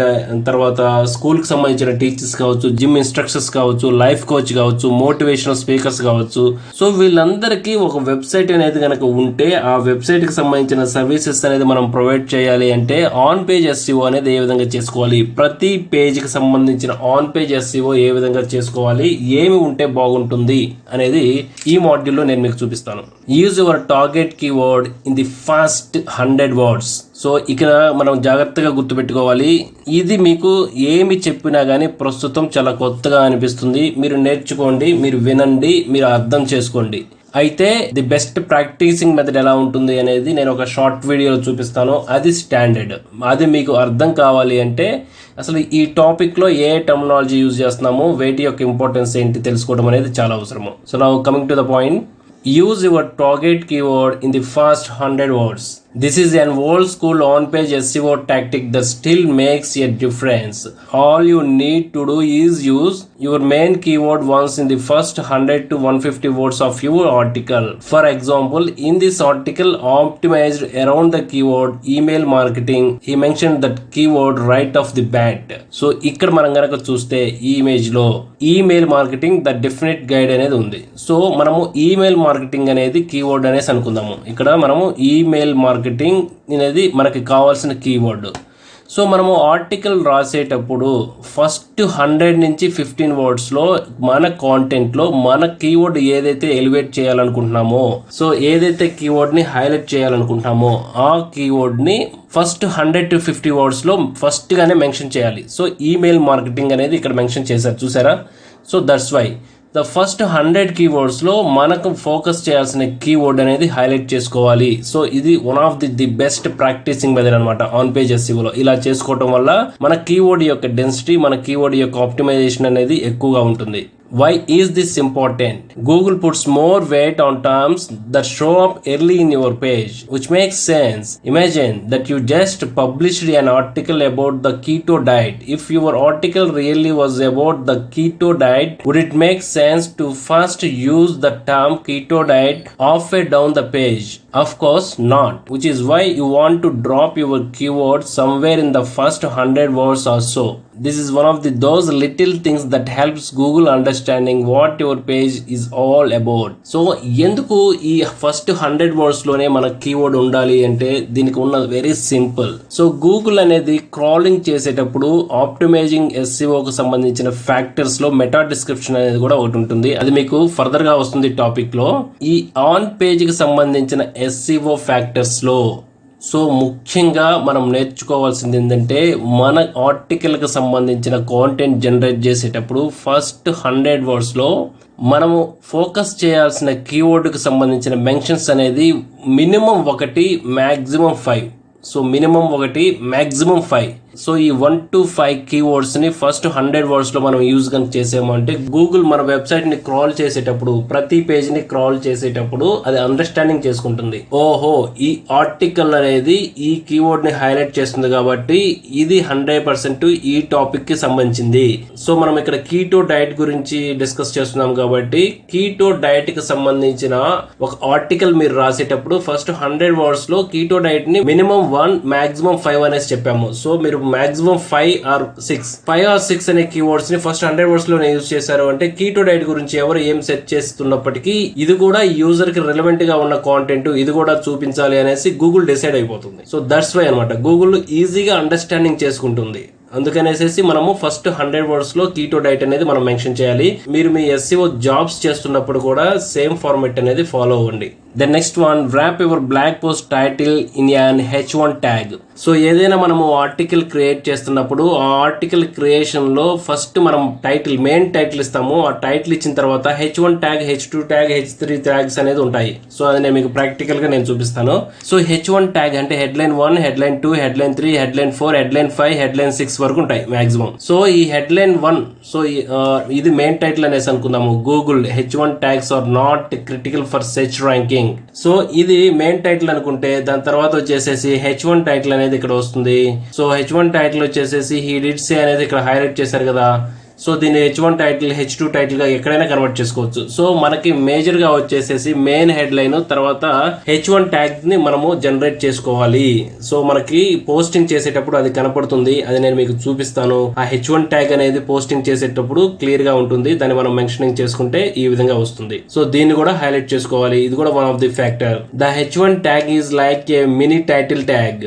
తర్వాత స్కూల్ కి సంబంధించిన టీచర్స్ కావచ్చు, జిమ్ ఇన్స్ట్రక్టర్స్ కావచ్చు, లైఫ్ కోచ్ కావచ్చు, మోటివేషనల్ స్పీకర్స్ కావచ్చు. సో వీళ్ళందరూ ఒక వెబ్సైట్ అనేది కనుక ఉంటే ఆ వెబ్సైట్ కి సంబంధించిన సర్వీసెస్ అనేది మనం ప్రొవైడ్ చేయాలి అంటే ఆన్ పేజ్ SEO అనేది ఏ విధంగా చేసుకోవాలి, ప్రతి పేజ్ కి సంబంధించిన ఆన్ పేజ్ SEO ఏ విధంగా చేసుకోవాలి, ఏమి ఉంటే బాగుంటుంది అనేది ఈ మాడ్యూల్ లో నేను మీకు చూపిస్తాను. Use your target keyword in the first 100 words. So ఇక్కడ మనం జాగ్రత్తగా గుర్తుపెట్టుకోవాలి, ఇది మీకు ఏమి చెప్పినా కానీ ప్రస్తుతం చాలా కొత్తగా అనిపిస్తుంది. మీరు నేర్చుకోండి, మీరు వినండి, మీరు అర్థం చేసుకోండి. అయితే ది బెస్ట్ ప్రాక్టీసింగ్ మెథడ్ ఎలా ఉంటుంది అనేది నేను ఒక షార్ట్ వీడియోలో చూపిస్తాను. అది స్టాండర్డ్. అది మీకు అర్థం కావాలి అంటే అసలు ఈ టాపిక్ లో ఏ టర్మినాలజీ యూజ్ చేస్తున్నామో, వేటి యొక్క ఇంపార్టెన్స్ ఏంటి తెలుసుకోవడం అనేది చాలా అవసరము. So now coming to the point, use your target keyword in the first 100 words. This is an old school on-page SEO tactic that still makes a difference. All you need to do is use your main keyword once in the first 100 to 150 words of your article. For example, in this article optimized around the keyword email marketing, he mentioned that keyword right off the bat. So ఇక్కడ మనం గనక చూస్తే ఈ image లో email marketing the definite guide అనేది ఉంది. So మనము email marketing అనేది కీవర్డ్ అనేసి అనుకుందాము. ఇక్కడ మనము ఈమెయిల్ మార్కెటింగ్ అనేది మనకి కావాల్సిన కీవర్డ్. సో మనము ఆర్టికల్ రాసేటప్పుడు ఫస్ట్ 100 నుంచి 15 వర్డ్స్లో మన కాంటెంట్లో మన కీవర్డ్ ఏదైతే ఎలివేట్ చేయాలనుకుంటున్నామో, సో ఏదైతే కీవర్డ్ని హైలైట్ చేయాలనుకుంటున్నామో ఆ కీవర్డ్ని ఫస్ట్ 100 to 50 వర్డ్స్లో ఫస్ట్గానే మెన్షన్ చేయాలి. సో ఈమెయిల్ మార్కెటింగ్ అనేది ఇక్కడ మెన్షన్ చేశారు, చూసారా? So that's why the first 100 కీవర్డ్స్లో మనకు ఫోకస్ చేయాల్సిన కీవర్డ్ అనేది హైలైట్ చేసుకోవాలి. సో ఇది one of the best practicing method అనమాట ఆన్ పేజ్ ఎస్ఈఓలో. ఇలా చేసుకోవటం వల్ల మన కీవర్డ్ యొక్క డెన్సిటీ, మన కీవర్డ్ యొక్క ఆప్టిమైజేషన్ అనేది ఎక్కువగా ఉంటుంది. Why is this important? Google puts more weight on terms that show up early in your page, which makes sense. Imagine that you just published an article about the keto diet. If your article really was about the keto diet, would it make sense to first use the term keto diet halfway down the page? Of course not, which is why you want to drop your keyword somewhere in the first 100 words or so. This is one of those little things that helps Google understanding what your page is all about. So ఎందుకు ఈ first 100 words లోనే మన keyword ఉండాలి అంటే దీనికి ఉన్న very simple. So Google అనేది crawling చేసేటప్పుడు ఆప్టిమైజింగ్ ఎస్ఈఓకి సంబంధించిన ఫ్యాక్టర్స్ లో మెటా డిస్క్రిప్షన్ అనేది కూడా ఒకటి ఉంటుంది. అది మీకు ఫర్దర్ గా వస్తుంది టాపిక్ లో. ఈ ఆన్ పేజ్ కి సంబంధించిన ఎస్ఈఓ ఫ్యాక్టర్స్ లో సో ముఖ్యంగా మనం నేర్చుకోవాల్సింది ఏంటంటే మన ఆర్టికల్కి సంబంధించిన కాంటెంట్ జనరేట్ చేసేటప్పుడు ఫస్ట్ 100 వర్డ్స్లో మనము ఫోకస్ చేయాల్సిన కీవర్డ్కి సంబంధించిన మెన్షన్స్ అనేది minimum 1, maximum 5. So minimum 1, maximum 5. So ఈ 1 to 5 కీవర్డ్స్ని ఫస్ట్ 100 వర్డ్స్లో మనం యూజ్ కనుక చేసామంటే గూగుల్ మన వెబ్సైట్ని క్రాల్ చేసేటప్పుడు, ప్రతి పేజ్ని క్రాల్ చేసేటప్పుడు అది అండర్స్టాండింగ్ చేసుకుంటుంది. ఓహో, ఈ ఆర్టికల్ అనేది ఈ కీవర్డ్ని హైలైట్ చేస్తుంది కాబట్టి ఇది 100% ఈ టాపిక్కి సంబంధించింది. సో మనం ఇక్కడ కీటో డైట్ గురించి డిస్కస్ చేస్తున్నాం కాబట్టి కీటో డైట్కి సంబంధించిన ఒక ఆర్టికల్ మీరు రాసేటప్పుడు ఫస్ట్ 100 వర్డ్స్లో కీటో డైట్ని మినిమం 1, మ్యాక్సిమం 5 అనేసి చెప్పాము. సో మీరు మాక్సిమం 5 or 6 అనే కీవర్డ్స్ ని ఫస్ట్ 100 వర్డ్స్ లోనే యూజ్ చేశారు అంటే కీటో డైట్ గురించి ఎవరు ఏం సెర్చ్ చేస్తున్నప్పటికీ ఇది కూడా యూజర్ కి రిలవెంట్ గా ఉన్న కాంటెంట్, ఇది కూడా చూపించాలి అనేసి గూగుల్ డిసైడ్ అయిపోతుంది. సో దట్స్ వై అనమాట గూగుల్ ఈజీగా అండర్స్టాండింగ్ చేసుకుంటుంది. అందుకనేసి మనము ఫస్ట్ 100 వర్డ్స్ లో కీటో డైట్ అనేది మనం మెన్షన్ చేయాలి. మీరు మీ ఎస్ఈఓ జాబ్స్ చేస్తున్నప్పుడు కూడా సేమ్ ఫార్మెట్ అనేది ఫాలో అవ్వండి. The next one, wrap your blog post title in an H1 tag. So ఏదైనా మనము ఆర్టికల్ క్రియేట్ చేస్తున్నప్పుడు ఆ ఆర్టికల్ క్రియేషన్ లో ఫస్ట్ మనం టైటిల్, మెయిన్ టైటిల్ ఇస్తాము. ఆ టైటిల్ ఇచ్చిన తర్వాత H1 tag, H2 tag, H3 tags అనేది ఉంటాయి. సో అది నేను మీకు ప్రాక్టికల్ గా నేను చూపిస్తాను. సో H1 ట్యాగ్ అంటే headline 1, headline 2, headline 3, headline 4, headline 5, headline 6 వరకు ఉంటాయి మాక్సిమం. సో ఈ హెడ్లైన్ 1, సో ఇది మెయిన్ టైటిల్ అనేసి అనుకుందాము. Google H1 tags are not critical for search ranking. So ఇది మెయిన్ టైటిల్ అనుకుంటే దాని తర్వాత వచ్చేసేసి H1 టైటిల్ అనేది ఇక్కడ వస్తుంది. సో H1 టైటిల్ వచ్చేసేసి హీ డిడ్ సే అనేది ఇక్కడ హైలైట్ చేశారు కదా. సో దీన్ని H1 టైటిల్, H2 టైటిల్ గా ఎక్కడైనా కన్వర్ట్ చేసుకోవచ్చు. సో మనకి మేజర్ గా వచ్చేసేసి మెయిన్ హెడ్లైన్ తర్వాత H1 ట్యాగ్ ని మనము జనరేట్ చేసుకోవాలి. సో మనకి పోస్టింగ్ చేసేటప్పుడు అది కనపడుతుంది, అది నేను మీకు చూపిస్తాను. ఆ H1 ట్యాగ్ అనేది పోస్టింగ్ చేసేటప్పుడు క్లియర్ గా ఉంటుంది, దాన్ని మనం మెన్షనింగ్ చేసుకుంటే ఈ విధంగా వస్తుంది. సో దీన్ని కూడా హైలైట్ చేసుకోవాలి, ఇది కూడా one of the factor. The H1 tag is like A mini title tag.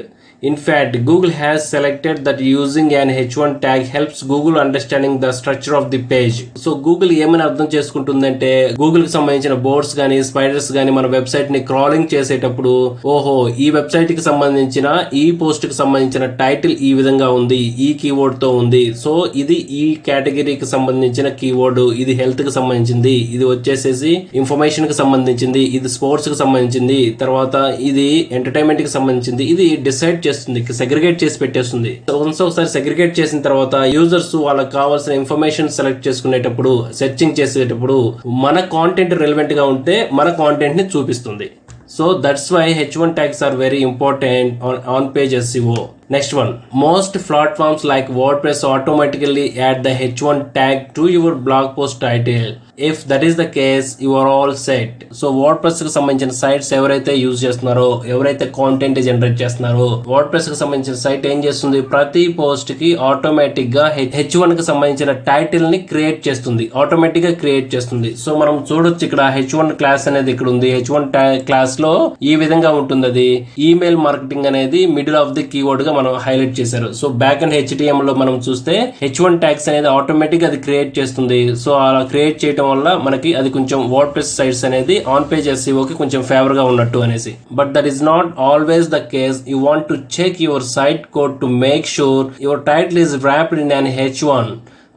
In fact, Google has selected that using an H1 tag helps Google understanding the structure of the page. So Google ఏమని అర్థం చేసుకుంటుందంటే Google కి సంబంధించిన boards గానీ, spiders గానీ మన website ని crawling చేసేటప్పుడు ఓహో ఈ వెబ్సైట్ కి సంబంధించిన, ఈ పోస్ట్ కి సంబంధించిన టైటిల్ ఈ విధంగా ఉంది, ఈ కీవర్డ్ తో ఉంది. సో ఇది ఈ కేటగిరీకి సంబంధించిన కీవర్డ్, ఇది హెల్త్ కి సంబంధించింది, ఇది వచ్చేసేసి ఇన్ఫర్మేషన్ కి సంబంధించింది, ఇది స్పోర్ట్స్ కి సంబంధించింది, తర్వాత ఇది ఎంటర్టైన్మెంట్ కి సంబంధించింది. ఇది డిసైడ్ చేస్తుంది, సెగ్రిగేట్ చేసి పెట్టేస్తుంది. ఒకసారి సెగ్రిగేట్ చేసిన తర్వాత యూజర్స్ వాళ్ళకి కావాల్సిన ఇన్ఫర్మేషన్ సెలెక్ట్ చేసుకునేటప్పుడు, సెర్చింగ్ చేసేటప్పుడు మన కాంటెంట్ రిలవెంట్ గా ఉంటే మన కాంటెంట్ ని చూపిస్తుంది. So that's why H1 tags are very important on page SEO. Next one, most platforms like WordPress automatically add the H1 tag to your blog post title. If that is the case, you are all set. So WordPress కి సంబంధించిన sites ఎవరైతే use చేస్తున్నారో, ఎవరైతే content generate చేస్తున్నారో, WordPress కి సంబంధించిన site ఏం చేస్తుంది, ప్రతి పోస్ట్ కి ఆటోమేటిక్ గా H1 కి సంబంధించిన టైటిల్ ని క్రియేట్ చేస్తుంది, ఆటోమేటిక్ గా క్రియేట్ చేస్తుంది. సో మనం చూడొచ్చు ఇక్కడ H1 క్లాస్ అనేది ఇక్కడ ఉంది. H1 క్లాస్ లో ఈ విధంగా ఉంటుంది. అది ఈమెయిల్ మార్కెటింగ్ అనేది మిడిల్ ఆఫ్ ది కీవర్డ్ గా మనం హైలైట్ చేశారు. సో బ్యాక్ అండ్ HTML లో మనం చూస్తే H1 ట్యాగ్స్ అనేది ఆటోమేటిక్ అది క్రియేట్ చేస్తుంది. సో అలా క్రియేట్ చేయడం వల్ల మనకి అది కొంచెం వర్డ్ప్రెస్ సైట్స్ అనేది ఆన్ పేజ్ SEO కి కొంచెం ఫేవర్ గా ఉన్నట్టు అనేసి. But that is not always the case. You want to check your site code to make sure your title is wrapped in an H1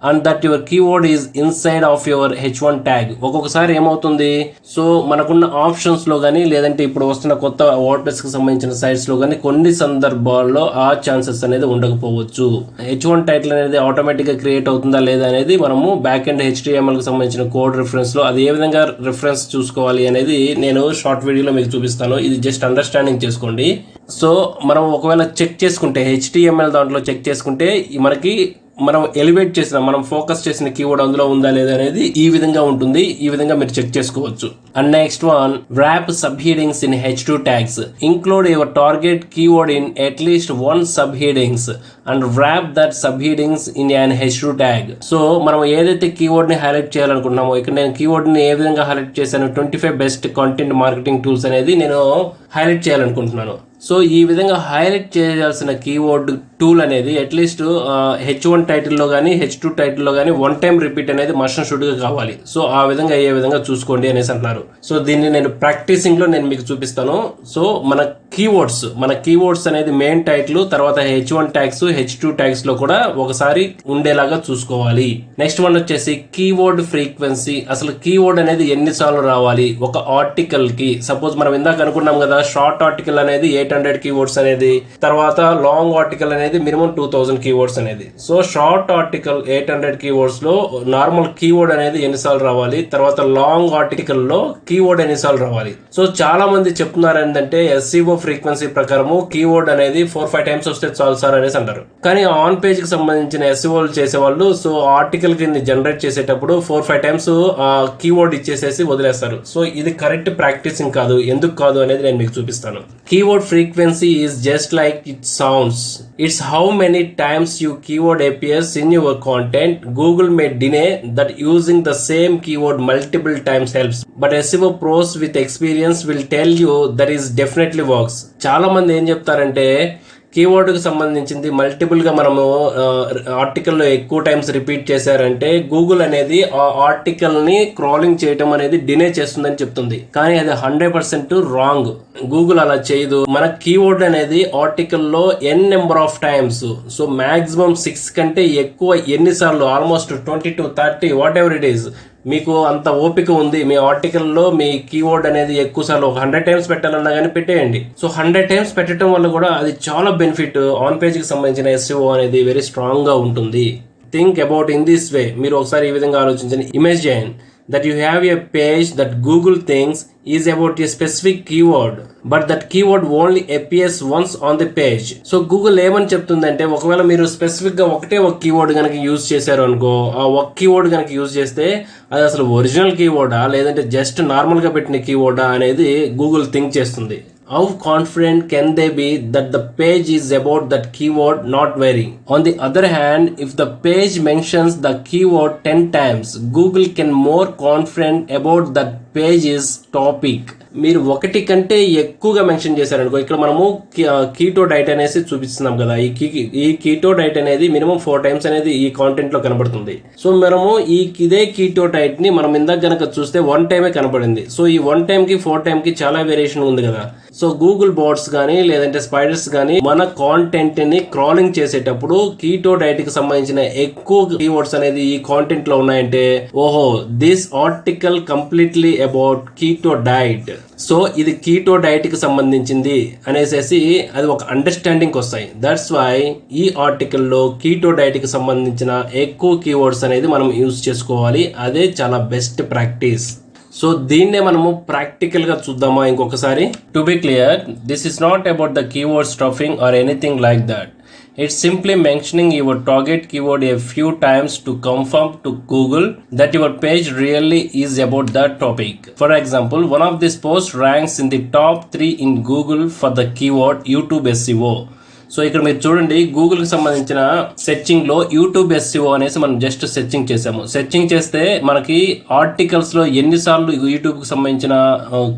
and that your keyword is inside of your H1 tag. ఒక్కొక్కసారి ఏమవుతుంది, so మనకున్న options లో కానీ లేదంటే ఇప్పుడు వస్తున్న కొత్త WordPress కి సంబంధించిన సైట్స్ లో కానీ కొన్ని సందర్భాల్లో ఆ ఛాన్సెస్ అనేది ఉండకపోవచ్చు. H1 టైటిల్ అనేది ఆటోమేటిక్ గా క్రియేట్ అవుతుందా లేదా అనేది మనము బ్యాక్ అండ్ HTML కి సంబంధించిన కోడ్ రిఫరెన్స్ లో అది ఏ విధంగా రిఫరెన్స్ చూసుకోవాలి అనేది నేను షార్ట్ వీడియోలో మీకు చూపిస్తాను. ఇది జస్ట్ అండర్స్టాండింగ్ చేసుకోండి. సో మనం ఒకవేళ చెక్ చేసుకుంటే HTML దాంట్లో చెక్ చేసుకుంటే మనకి మనం ఎలివేట్ చేసిన, మనం ఫోకస్ చేసిన కీవర్డ్ అందులో ఉందా లేదా అనేది ఈ విధంగా ఉంటుంది. ఈ విధంగా మీరు చెక్ చేసుకోవచ్చు. And next one, wrap subheadings in H2 tags. Include your target keyword in at least one subheadings and wrap that subheadings in an H2 tag. So మనం ఏదైతే కీవర్డ్ ని హైలైట్ చేయాలనుకుంటున్నామో, ఇక్కడ నేను కీవర్డ్ ని ఏ విధంగా హైలైట్ చేశాను, 25 బెస్ట్ కంటెంట్ మార్కెటింగ్ టూల్స్ అనేది నేను హైలైట్ చేయాలనుకుంటున్నాను. సో ఈ విధంగా హైలైట్ చేయాల్సిన కీవర్డ్ టూల్ అనేది అట్లీస్ట్ H1 టైటిల్లో కానీ H2 టైటిల్లో కానీ 1 టైం రిపీట్ అనేది మస్ట్ అండ్ షుడ్ గా కావాలి. సో ఆ విధంగా ఏ విధంగా చూసుకోండి అనేసి అంటున్నారు. సో దీన్ని నేను ప్రాక్టీసింగ్ లో నేను మీకు చూపిస్తాను. సో మన కీవర్డ్స్ అనేది మెయిన్ టైటిల్, తర్వాత H1 ట్యాగ్స్ H2 ట్యాగ్స్ లో కూడా ఒకసారి ఉండేలాగా చూసుకోవాలి. నెక్స్ట్ వన్ వచ్చేసి కీవర్డ్ ఫ్రీక్వెన్సీ. అసలు కీవర్డ్ అనేది ఎన్నిసార్లు రావాలి ఒక ఆర్టికల్ కి. సపోజ్ మనం ఇందాక అనుకున్నాం కదా, షార్ట్ ఆర్టికల్ అనేది 800 కీవర్డ్స్ అనేది, తర్వాత లాంగ్ ఆర్టికల్ అనేది మినిమం 2000 కీవర్డ్స్ అనేది. సో షార్ట్ ఆర్టికల్ 800 కీవర్డ్స్ లో నార్మల్ కీవర్డ్ అనేది ఎన్నిసార్లు రావాలి, తర్వాత లాంగ్ ఆర్టికల్ లో కీవర్డ్ ఎన్నిసార్లు రావాలి. సో చాలా మంది చెప్తున్నారు ఏంటంటే SEO ఫ్రీక్వెన్సీ ప్రకారము కీవర్డ్ అనేది 4-5 టైమ్స్ వస్తే చాలు సార్ అనేసి అంటారు. కానీ ఆన్ పేజ్ కి సంబంధించిన SEO చేసేవాళ్ళు సో ఆర్టికల్ కింద జనరేట్ చేసేటప్పుడు 4-5 టైమ్స్ కీవర్డ్ ఇచ్చేసేసి వదిలేస్తారు. సో ఇది కరెక్ట్ ప్రాక్టీసింగ్ కాదు. ఎందుకు కాదు అనేది నేను మీకు చూపిస్తాను. Keyword frequency is just like it sounds. It's how many times your keyword appears in your content. Google may deny that using the same keyword multiple times helps, but SEO pros with experience will tell you that is definitely works. చాలా మంది ఏం చెప్తారంటే keyword కి సంబంధించింది multiple గా మనము article లో ఎక్కువ టైమ్స్ రిపీట్ చేశారంటే గూగుల్ అనేది ఆ ఆర్టికల్ ని క్రాలింగ్ చేయటం అనేది డినే చేస్తుందని చెప్తుంది. కానీ అది 100% రాంగ్. గూగుల్ అలా చేయదు. మన కీవర్డ్ అనేది ఆర్టికల్ లో n number of times, so maximum 6 కంటే ఎక్కువ ఎన్నిసార్లు, almost 20 to 30 what ever it is, మీకు అంత ఓపిక ఉంది, మీ ఆర్టికల్లో మీ కీవర్డ్ అనేది ఎక్కువ సార్లు 100 టైమ్స్ పెట్టాలన్నా కానీ పెట్టేయండి. సో 100 టైమ్స్ పెట్టడం వల్ల కూడా అది చాలా బెనిఫిట్. ఆన్ పేజ్ కి సంబంధించిన SEO అనేది వెరీ స్ట్రాంగ్ గా ఉంటుంది. Think about in this way. మీరు ఒకసారి ఈ విధంగా ఆలోచించండి. Imagine that you have a page that Google thinks is about a specific keyword, but that keyword only appears once on the page. So Google ఏమని చెప్తుందంటే, ఒకవేళ మీరు స్పెసిఫిక్ గా ఒకటే ఒక కీవర్డ్ కనుక యూజ్ చేశారు అనుకో, ఆ ఒక కీవర్డ్ కనుక యూజ్ చేస్తే అది అసలు ఒరిజినల్ కీవర్డా లేదంటే జస్ట్ నార్మల్ గా పెట్టిన కీవర్డా అనేది గూగుల్ థింక్ చేస్తుంది. How confident can they be that the page is about that keyword? Not very. On the other hand, if the page mentions the keyword 10 times, Google can more confident about that page's topic. మీరు ఒకటి కంటే ఎక్కువగా mention చేశారనుకో, ఇక్కడ మనము keto diet అనేసి చూపిస్తున్నాం కదా, ఈ కీటో డైట్ అనేది మినిమం 4 టైమ్స్ అనేది ఈ కాంటెంట్ లో కనబడుతుంది. సో మనము ఇదే కీటో డైట్ ని మనం ఇందాక గనక చూస్తే 1 టైమే కనబడింది. సో ఈ 1 టైమ్ కి 4 టైమ్ కి చాలా వేరియేషన్ ఉంది కదా. సో గూగుల్ బోట్స్ గానీ లేదంటే స్పైడర్స్ గానీ మన కాంటెంట్ ని క్రాలింగ్ చేసేటప్పుడు కీటో డైట్ కి సంబంధించిన ఎక్కువ కీవర్డ్స్ అనేది ఈ కాంటెంట్ లో ఉన్నాయంటే, ఓహో this article completely about keto diet, so ఇది కీటో డైట్ కి సంబంధించింది అనేసి అది ఒక అండర్స్టాండింగ్ వస్తాయి. దట్స్ వై ఈ ఆర్టికల్ లో కీటో డైట్ కి సంబంధించిన ఎక్కువ కీవర్డ్స్ అనేది మనం యూజ్ చేసుకోవాలి. అదే చాలా బెస్ట్ ప్రాక్టీస్. సో దీన్నే మనము ప్రాక్టికల్ గా చూద్దామా ఇంకొకసారి. To be clear, this is not about the keyword stuffing or anything like that. It's simply mentioning your target keyword a few times to confirm to Google that your page really is about that topic. For example, one of these posts ranks in the top 3 in Google for the keyword YouTube SEO. So ఇక్కడ మీరు చూడండి, గూగుల్కి సంబంధించిన సెర్చింగ్లో YouTube SCO అనేసి మనం just searching చేసాము. Searching చేస్తే మనకి ఆర్టికల్స్లో ఎన్నిసార్లు యూట్యూబ్కి సంబంధించిన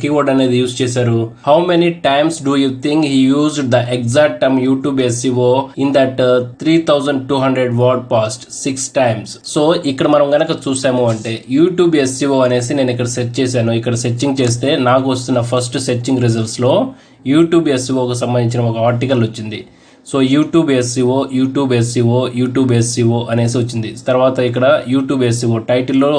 కీవర్డ్ అనేది యూజ్ చేశారు, how many times do you think he used the exact term YouTube SCO in that 3200 word past 6 times. So ఇక్కడ మనం గనక చూసాము అంటే యూట్యూబ్ ఎస్సీఓ అనేసి నేను ఇక్కడ సెర్చ్ చేశాను. ఇక్కడ సెర్చింగ్ చేస్తే నాకు వస్తున్న ఫస్ట్ సెర్చింగ్ రిజల్ట్స్లో యూట్యూబ్ ఎస్సీఓకి సంబంధించిన ఒక ఆర్టికల్ వచ్చింది. So YouTube SCO YouTube SCO YouTube SCO అనేసి వచ్చింది. తర్వాత ఇక్కడ యూట్యూబ్ ఎస్సీఓ టైటిల్లో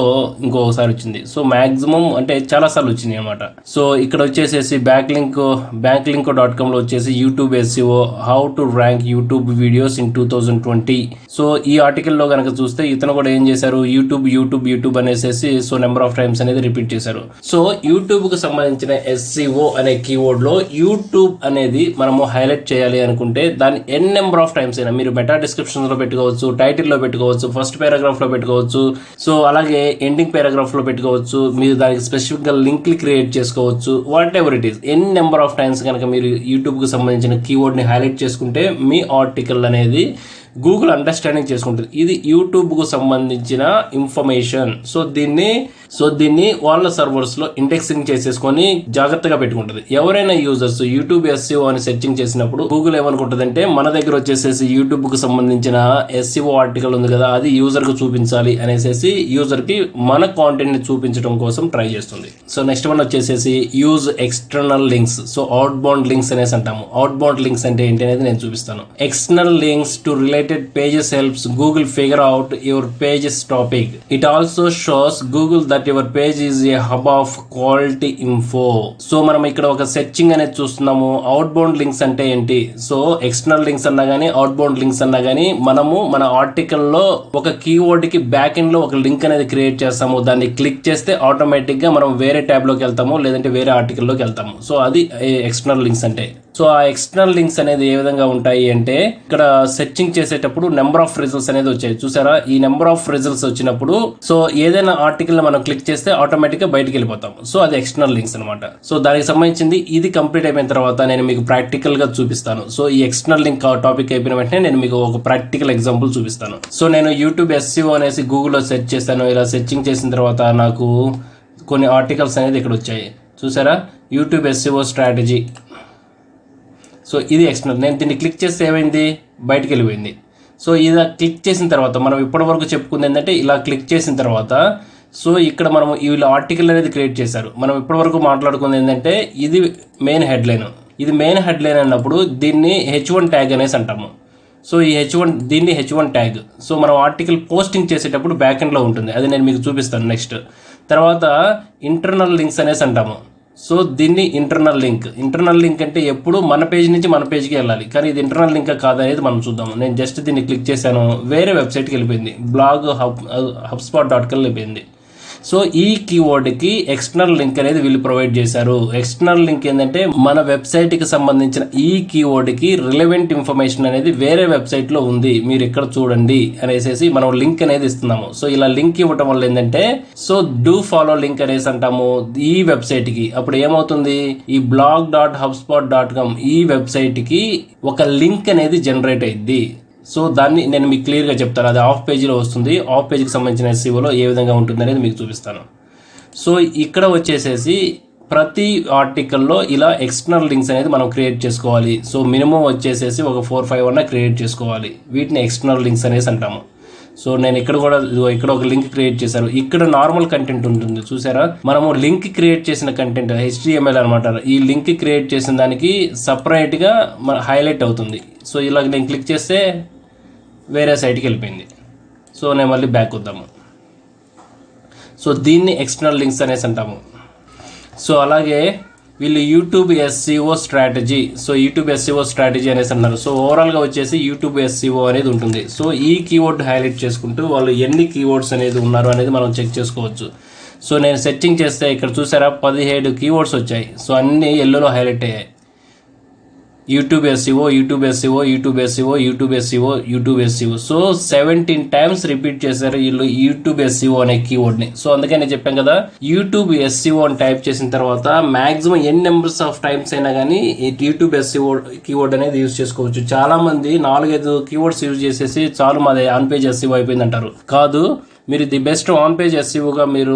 ఇంకొకసారి వచ్చింది. సో మ్యాక్సిమం అంటే చాలా సార్లు వచ్చినాయి అనమాట. సో ఇక్కడ వచ్చేసేసి backlinko.com లో వచ్చేసి YouTube SCO how to rank YouTube videos in 2020. So ఈ ఆర్టికల్లో కనుక చూస్తే ఇతను కూడా ఏం చేశారు, యూట్యూబ్ అనేసి సో నెంబర్ ఆఫ్ టైమ్స్ అనేది రిపీట్ చేశారు. సో యూట్యూబ్ కు సంబంధించిన ఎస్సీఓ అనే కీవర్డ్ లో యూట్యూబ్ అనేది మనము హైలైట్ చేయాలి అనుకుంటే దాని ఎన్ నెంబర్ ఆఫ్ టైమ్స్ అయినా మీరు మెటా డిస్క్రిప్షన్ లో పెట్టుకోవచ్చు, టైటిల్ లో పెట్టుకోవచ్చు, ఫస్ట్ పారాగ్రాఫ్ లో పెట్టుకోవచ్చు, సో అలాగే ఎండింగ్ పారాగ్రాఫ్ లో పెట్టుకోవచ్చు, మీరు దానికి స్పెసిఫిక్ గా లింక్లు క్రియేట్ చేసుకోవచ్చు. Whatever it is, n number of times కనుక మీరు యూట్యూబ్ కు సంబంధించిన కీవర్డ్ ని హైలైట్ చేసుకుంటే మీ ఆర్టికల్ అనేది గూగుల్ అండర్స్టాండింగ్ చేసుకుంటుంది. ఇది యూట్యూబ్ కు సంబంధించిన ఇన్ఫర్మేషన్. సో దీన్ని వాళ్ళ సర్వర్స్ లో ఇండెక్సింగ్ చేసేసుకొని జాగ్రత్తగా పెట్టుకుంటుంది. ఎవరైనా యూజర్స్ యూట్యూబ్ ఎస్సీఓ అని సెర్చింగ్ చేసినప్పుడు గూగుల్ ఏమనుకుంటుందంటే మన దగ్గర వచ్చేసేసి యూట్యూబ్ కు సంబంధించిన ఎస్సీఓ ఆర్టికల్ ఉంది కదా, అది యూజర్ కు చూపించాలి అనేసి యూజర్ కి మన కాంటెంట్ ని చూపించడం కోసం ట్రై చేస్తుంది. సో నెక్స్ట్ వన్ వచ్చేసేసి use external links. So out bound links అనేసి అంటాము. అవుట్ బౌండ్ లింక్స్ అంటే ఏంటి అనేది నేను చూపిస్తాను. External links to related pages helps Google figure out your page's topic. It also shows Google that your page is a hub of quality info. So మనం ఇక్కడ ఒక సెర్చింగ్ అనేది చూస్తున్నాము. అవుట్ బౌండ్ లింక్స్ అంటే ఏంటి, సో ఎక్స్టర్నల్ లింక్స్ అన్నా గానీ out bound links అన్నా గానీ మనము మన ఆర్టికల్ లో ఒక కీవర్డ్ కి బ్యాక్ ఎండ్ లో ఒక లింక్ అనేది క్రియేట్ చేస్తాము. దాన్ని క్లిక్ చేస్తే ఆటోమేటిక్ గా మనం వేరే ట్యాబ్ లోకి వెళ్తాము, లేదంటే వేరే ఆర్టికల్ లోకి వెళ్తాము. సో అది ఎక్స్టర్నల్ లింక్స్ అంటే. సో ఆ ఎక్స్టర్నల్ లింక్స్ అనేది ఏ విధంగా ఉంటాయి అంటే ఇక్కడ సెర్చింగ్ చేసేటప్పుడు నెంబర్ ఆఫ్ రిజల్ట్స్ అనేది వచ్చాయి చూసారా. ఈ నెంబర్ ఆఫ్ రిజల్ట్స్ వచ్చినప్పుడు సో ఏదైనా ఆర్టికల్ మనం క్లిక్ చేస్తే ఆటోమేటిక్ గా బయటకు వెళ్ళిపోతాం. సో అది ఎక్స్టర్నల్ లింక్స్ అనమాట. సో దానికి సంబంధించింది ఇది కంప్లీట్ అయిపోయిన తర్వాత నేను మీకు ప్రాక్టికల్ గా చూపిస్తాను. సో ఈ ఎక్స్టర్నల్ లింక్ టాపిక్ అయిపోయిన వెంటనే నేను మీకు ఒక ప్రాక్టికల్ ఎగ్జాంపుల్ చూపిస్తాను. సో నేను యూట్యూబ్ ఎస్సీఓ అనేసి గూగుల్లో సెర్చ్ చేశాను. ఇలా సెర్చింగ్ చేసిన తర్వాత నాకు కొన్ని ఆర్టికల్స్ అనేది ఇక్కడ వచ్చాయి చూసారా. YouTube SCO strategy. సో ఇది ఎక్స్టర్నల్. నేను దీన్ని క్లిక్ చేస్తే ఏమైంది, బయటకు వెళ్ళిపోయింది. సో ఇలా క్లిక్ చేసిన తర్వాత మనం ఇప్పటి వరకు చెప్పుకుంది ఏంటంటే ఇలా క్లిక్ చేసిన తర్వాత సో ఇక్కడ మనం వీళ్ళు ఆర్టికల్ అనేది క్రియేట్ చేశారు. మనం ఇప్పటి వరకు మాట్లాడుకుంది ఏంటంటే ఇది మెయిన్ హెడ్లైన్. ఇది మెయిన్ హెడ్లైన్ అన్నప్పుడు దీన్ని H1 ట్యాగ్ అనేసి అంటాము. సో ఈ దీన్ని H1 ట్యాగ్. సో మనం ఆర్టికల్ పోస్టింగ్ చేసేటప్పుడు బ్యాక్ ఎండ్లో ఉంటుంది, అది నేను మీకు చూపిస్తాను నెక్స్ట్. తర్వాత ఇంటర్నల్ లింక్స్ అనేసి అంటాము. సో దీన్ని ఇంటర్నల్ లింక్ అంటే ఎప్పుడు మన పేజ్ నుంచి మన పేజ్కి వెళ్ళాలి, కానీ ఇది ఇంటర్నల్ లింక్ కాదనేది మనం చూద్దాము. నేను జస్ట్ దీన్ని క్లిక్ చేశాను, వేరే వెబ్సైట్కి వెళ్ళిపోయింది, బ్లాగ్ hubspot.com వెళ్ళిపోయింది. సో ఈ కీవర్డ్కి ఎక్స్టర్నల్ లింక్ అనేది వీళ్ళు ప్రొవైడ్ చేశారు. ఎక్స్టర్నల్ లింక్ ఏంటంటే మన వెబ్సైట్కి సంబంధించిన ఈ కీవర్డ్కి రిలవెంట్ ఇన్ఫర్మేషన్ అనేది వేరే వెబ్సైట్లో ఉంది, మీరు ఇక్కడ చూడండి అనేసి మనం లింక్ అనేది ఇస్తున్నాము. సో ఇలా లింక్ ఇవ్వటం వల్ల ఏంటంటే సో డూ ఫాలో లింక్ అనేసి అంటాము ఈ వెబ్సైట్కి. అప్పుడు ఏమవుతుంది, ఈ blog.hubspot.com ఈ వెబ్సైట్కి ఒక లింక్ అనేది జనరేట్ అయ్యింది. సో దాన్ని నేను మీకు క్లియర్గా చెప్తాను. అది ఆఫ్ పేజీలో వస్తుంది. ఆఫ్ పేజీకి సంబంధించిన ఎస్సీఓలో ఏ విధంగా ఉంటుంది అనేది మీకు చూపిస్తాను. సో ఇక్కడ వచ్చేసేసి ప్రతి ఆర్టికల్లో ఇలా ఎక్స్టర్నల్ లింక్స్ అనేది మనం క్రియేట్ చేసుకోవాలి. సో మినిమం వచ్చేసేసి ఒక 4-5 అన్నా క్రియేట్ చేసుకోవాలి. వీటిని ఎక్స్టర్నల్ లింక్స్ అనేసి అంటాము. సో నేను ఇక్కడ కూడా ఇక్కడ ఒక లింక్ క్రియేట్ చేశాను. ఇక్కడ నార్మల్ కంటెంట్ ఉంటుంది చూసారా. మనము లింక్ క్రియేట్ చేసిన కంటెంట్ HTML అనమాట. ఈ లింక్ క్రియేట్ చేసిన దానికి సపరేట్గా హైలైట్ అవుతుంది. సో ఇలా నేను క్లిక్ చేస్తే వేరే సైట్కి వెళ్ళిపోయింది. సో నేను మళ్ళీ బ్యాక్ వద్దాము. సో దీన్ని ఎక్స్టర్నల్ లింక్స్ అనేసి అంటాము. సో అలాగే వీళ్ళు YouTube SCO strategy. So YouTube SCO strategy అనేసి అన్నారు. సో ఓవరాల్గా వచ్చేసి యూట్యూబ్ ఎస్సీఓ అనేది ఉంటుంది. సో ఈ కీవర్డ్ హైలైట్ చేసుకుంటూ వాళ్ళు ఎన్ని కీవర్డ్స్ అనేది ఉన్నారు అనేది మనం చెక్ చేసుకోవచ్చు. సో నేను సెర్చింగ్ చేస్తే ఇక్కడ చూసారా 17 కీవర్డ్స్ వచ్చాయి. సో అన్నీ ఎల్లోలో హైలైట్ అయ్యాయి. YouTube SEO, YouTube SEO, YouTube SEO, YouTube SEO, YouTube SEO. So 17 times repeat చేశారు వీళ్ళు యూట్యూబ్ ఎస్ఈఓ అనే కీవర్డ్ని. సో అందుకే నేను చెప్పాను కదా, యూట్యూబ్ ఎస్ఈఓ అని టైప్ చేసిన తర్వాత మాక్సిమం ఎన్ని నెంబర్స్ ఆఫ్ టైమ్స్ అయినా కానీ యూట్యూబ్ ఎస్ఈఓ కీవర్డ్ అనేది యూజ్ చేసుకోవచ్చు. చాలా మంది 4-5 కీవర్డ్స్ యూజ్ చేసేసి చాలు మాది ఆన్ పేజ్ ఎస్ఈఓ అయిపోయింది అంటారు. కాదు, మీరు ది బెస్ట్ ఆన్ పేజ్ ఎస్ఈఓగా మీరు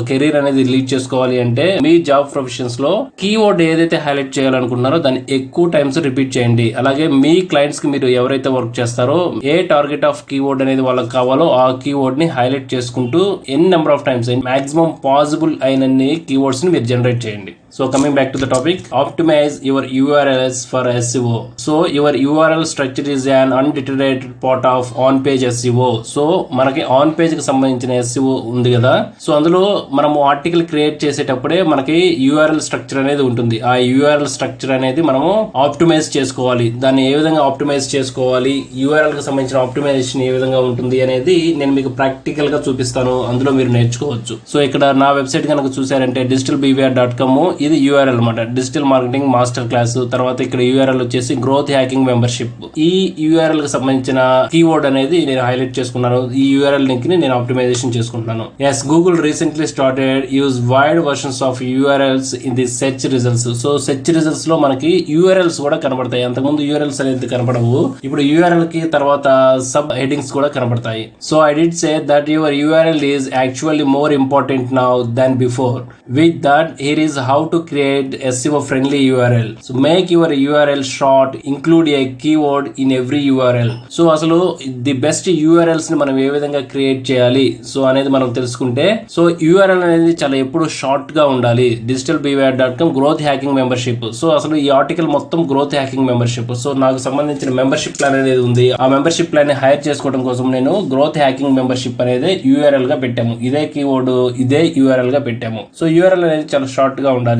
కెరీర్ అనేది లీడ్ చేసుకోవాలి అంటే మీ జాబ్ ప్రొఫెషన్స్ లో కీవర్డ్ ఏదైతే హైలైట్ చేయాలనుకుంటున్నారో దాన్ని ఎక్కువ టైమ్స్ రిపీట్ చేయండి. అలాగే మీ క్లయింట్స్ కి మీరు ఎవరైతే వర్క్ చేస్తారో ఏ టార్గెట్ ఆఫ్ కీవర్డ్ అనేది వాళ్ళకి కావాలో ఆ కీవర్డ్ ని హైలైట్ చేసుకుంటూ ఎన్ని number of times maximum possible అయినన్ని కీవర్డ్స్ ని మీరు జనరేట్ చేయండి. So coming back to the topic, optimize your URLs for SEO. So your URL structure is an undeteriorated part of on-page SEO. So మనకి on page కి సంబంధించిన SEO ఉంది కదా, so అందులో మనము ఆర్టికల్ క్రియేట్ చేసేటప్పుడే మనకి URL స్ట్రక్చర్ అనేది ఉంటుంది. ఆ URL స్ట్రక్చర్ అనేది మనము ఆప్టిమైజ్ చేసుకోవాలి. దాన్ని ఏ విధంగా ఆప్టిమైజ్ చేసుకోవాలి, URL కి సంబంధించిన ఆప్టిమైజేషన్ ఏ విధంగా ఉంటుంది అనేది నేను మీకు ప్రాక్టికల్ గా చూపిస్తాను. అందులో మీరు నేర్చుకోవచ్చు. సో ఇక్కడ నా వెబ్సైట్ కనుక చూసారంటే digitalbvr.com, ఇది URL అన్నమాట, డిజిటల్ మార్కెటింగ్ మాస్టర్ క్లాస్. తర్వాత ఇక్కడ URL వచ్చేసి గ్రోత్ హ్యాకింగ్ మెంబర్షిప్. ఈ URL కి సంబంధించిన కీవర్డ్ అనేది నేను హైలైట్ చేసుకున్నాను. ఈ URL లింక్ ని నేను ఆప్టిమైజేషన్ చేసుకుంటున్నాను. Yes, Google recently started use wide versions of URLs in the search results. So search results లో మనకి URLs కూడా కనబడతాయి. అంతకుముందు URLs అనేది కనబడవు, ఇప్పుడు URL కి తర్వాత సబ్ హెడింగ్స్ కూడా కనబడతాయి. So I did say that your URL is actually more important now than before. With that here is how to create SEO friendly URL. So make your URL short, include a keyword in every URL. So అసలు the best URLs ని మనం ఏ విధంగా create చేయాలి so అనేది మనం తెలుసుకుంటే, so URL అనేది చాలా ఎప్పుడు షార్ట్ గా ఉండాలి. digitalbvr.com growth hacking membership. So అసలు ఈ ఆర్టికల్ మొత్తం గ్రోత్ హ్యాకింగ్ మెంబర్షిప్. సో నాకు సంబంధించిన మెంబర్షిప్ ప్లాన్ అనేది ఉంది. ఆ మెంబర్షిప్ ప్లాన్ ని హైర్ చేసుకోవడం కోసం నేను గ్రోత్ హ్యాకింగ్ మెంబర్షిప్ అనేది URL గా పెట్టాము. ఇదే కీవర్డ్ ఇదే URL గా పెట్టాము. సో URL అనేది చాలా షార్ట్ గా ఉండాలి.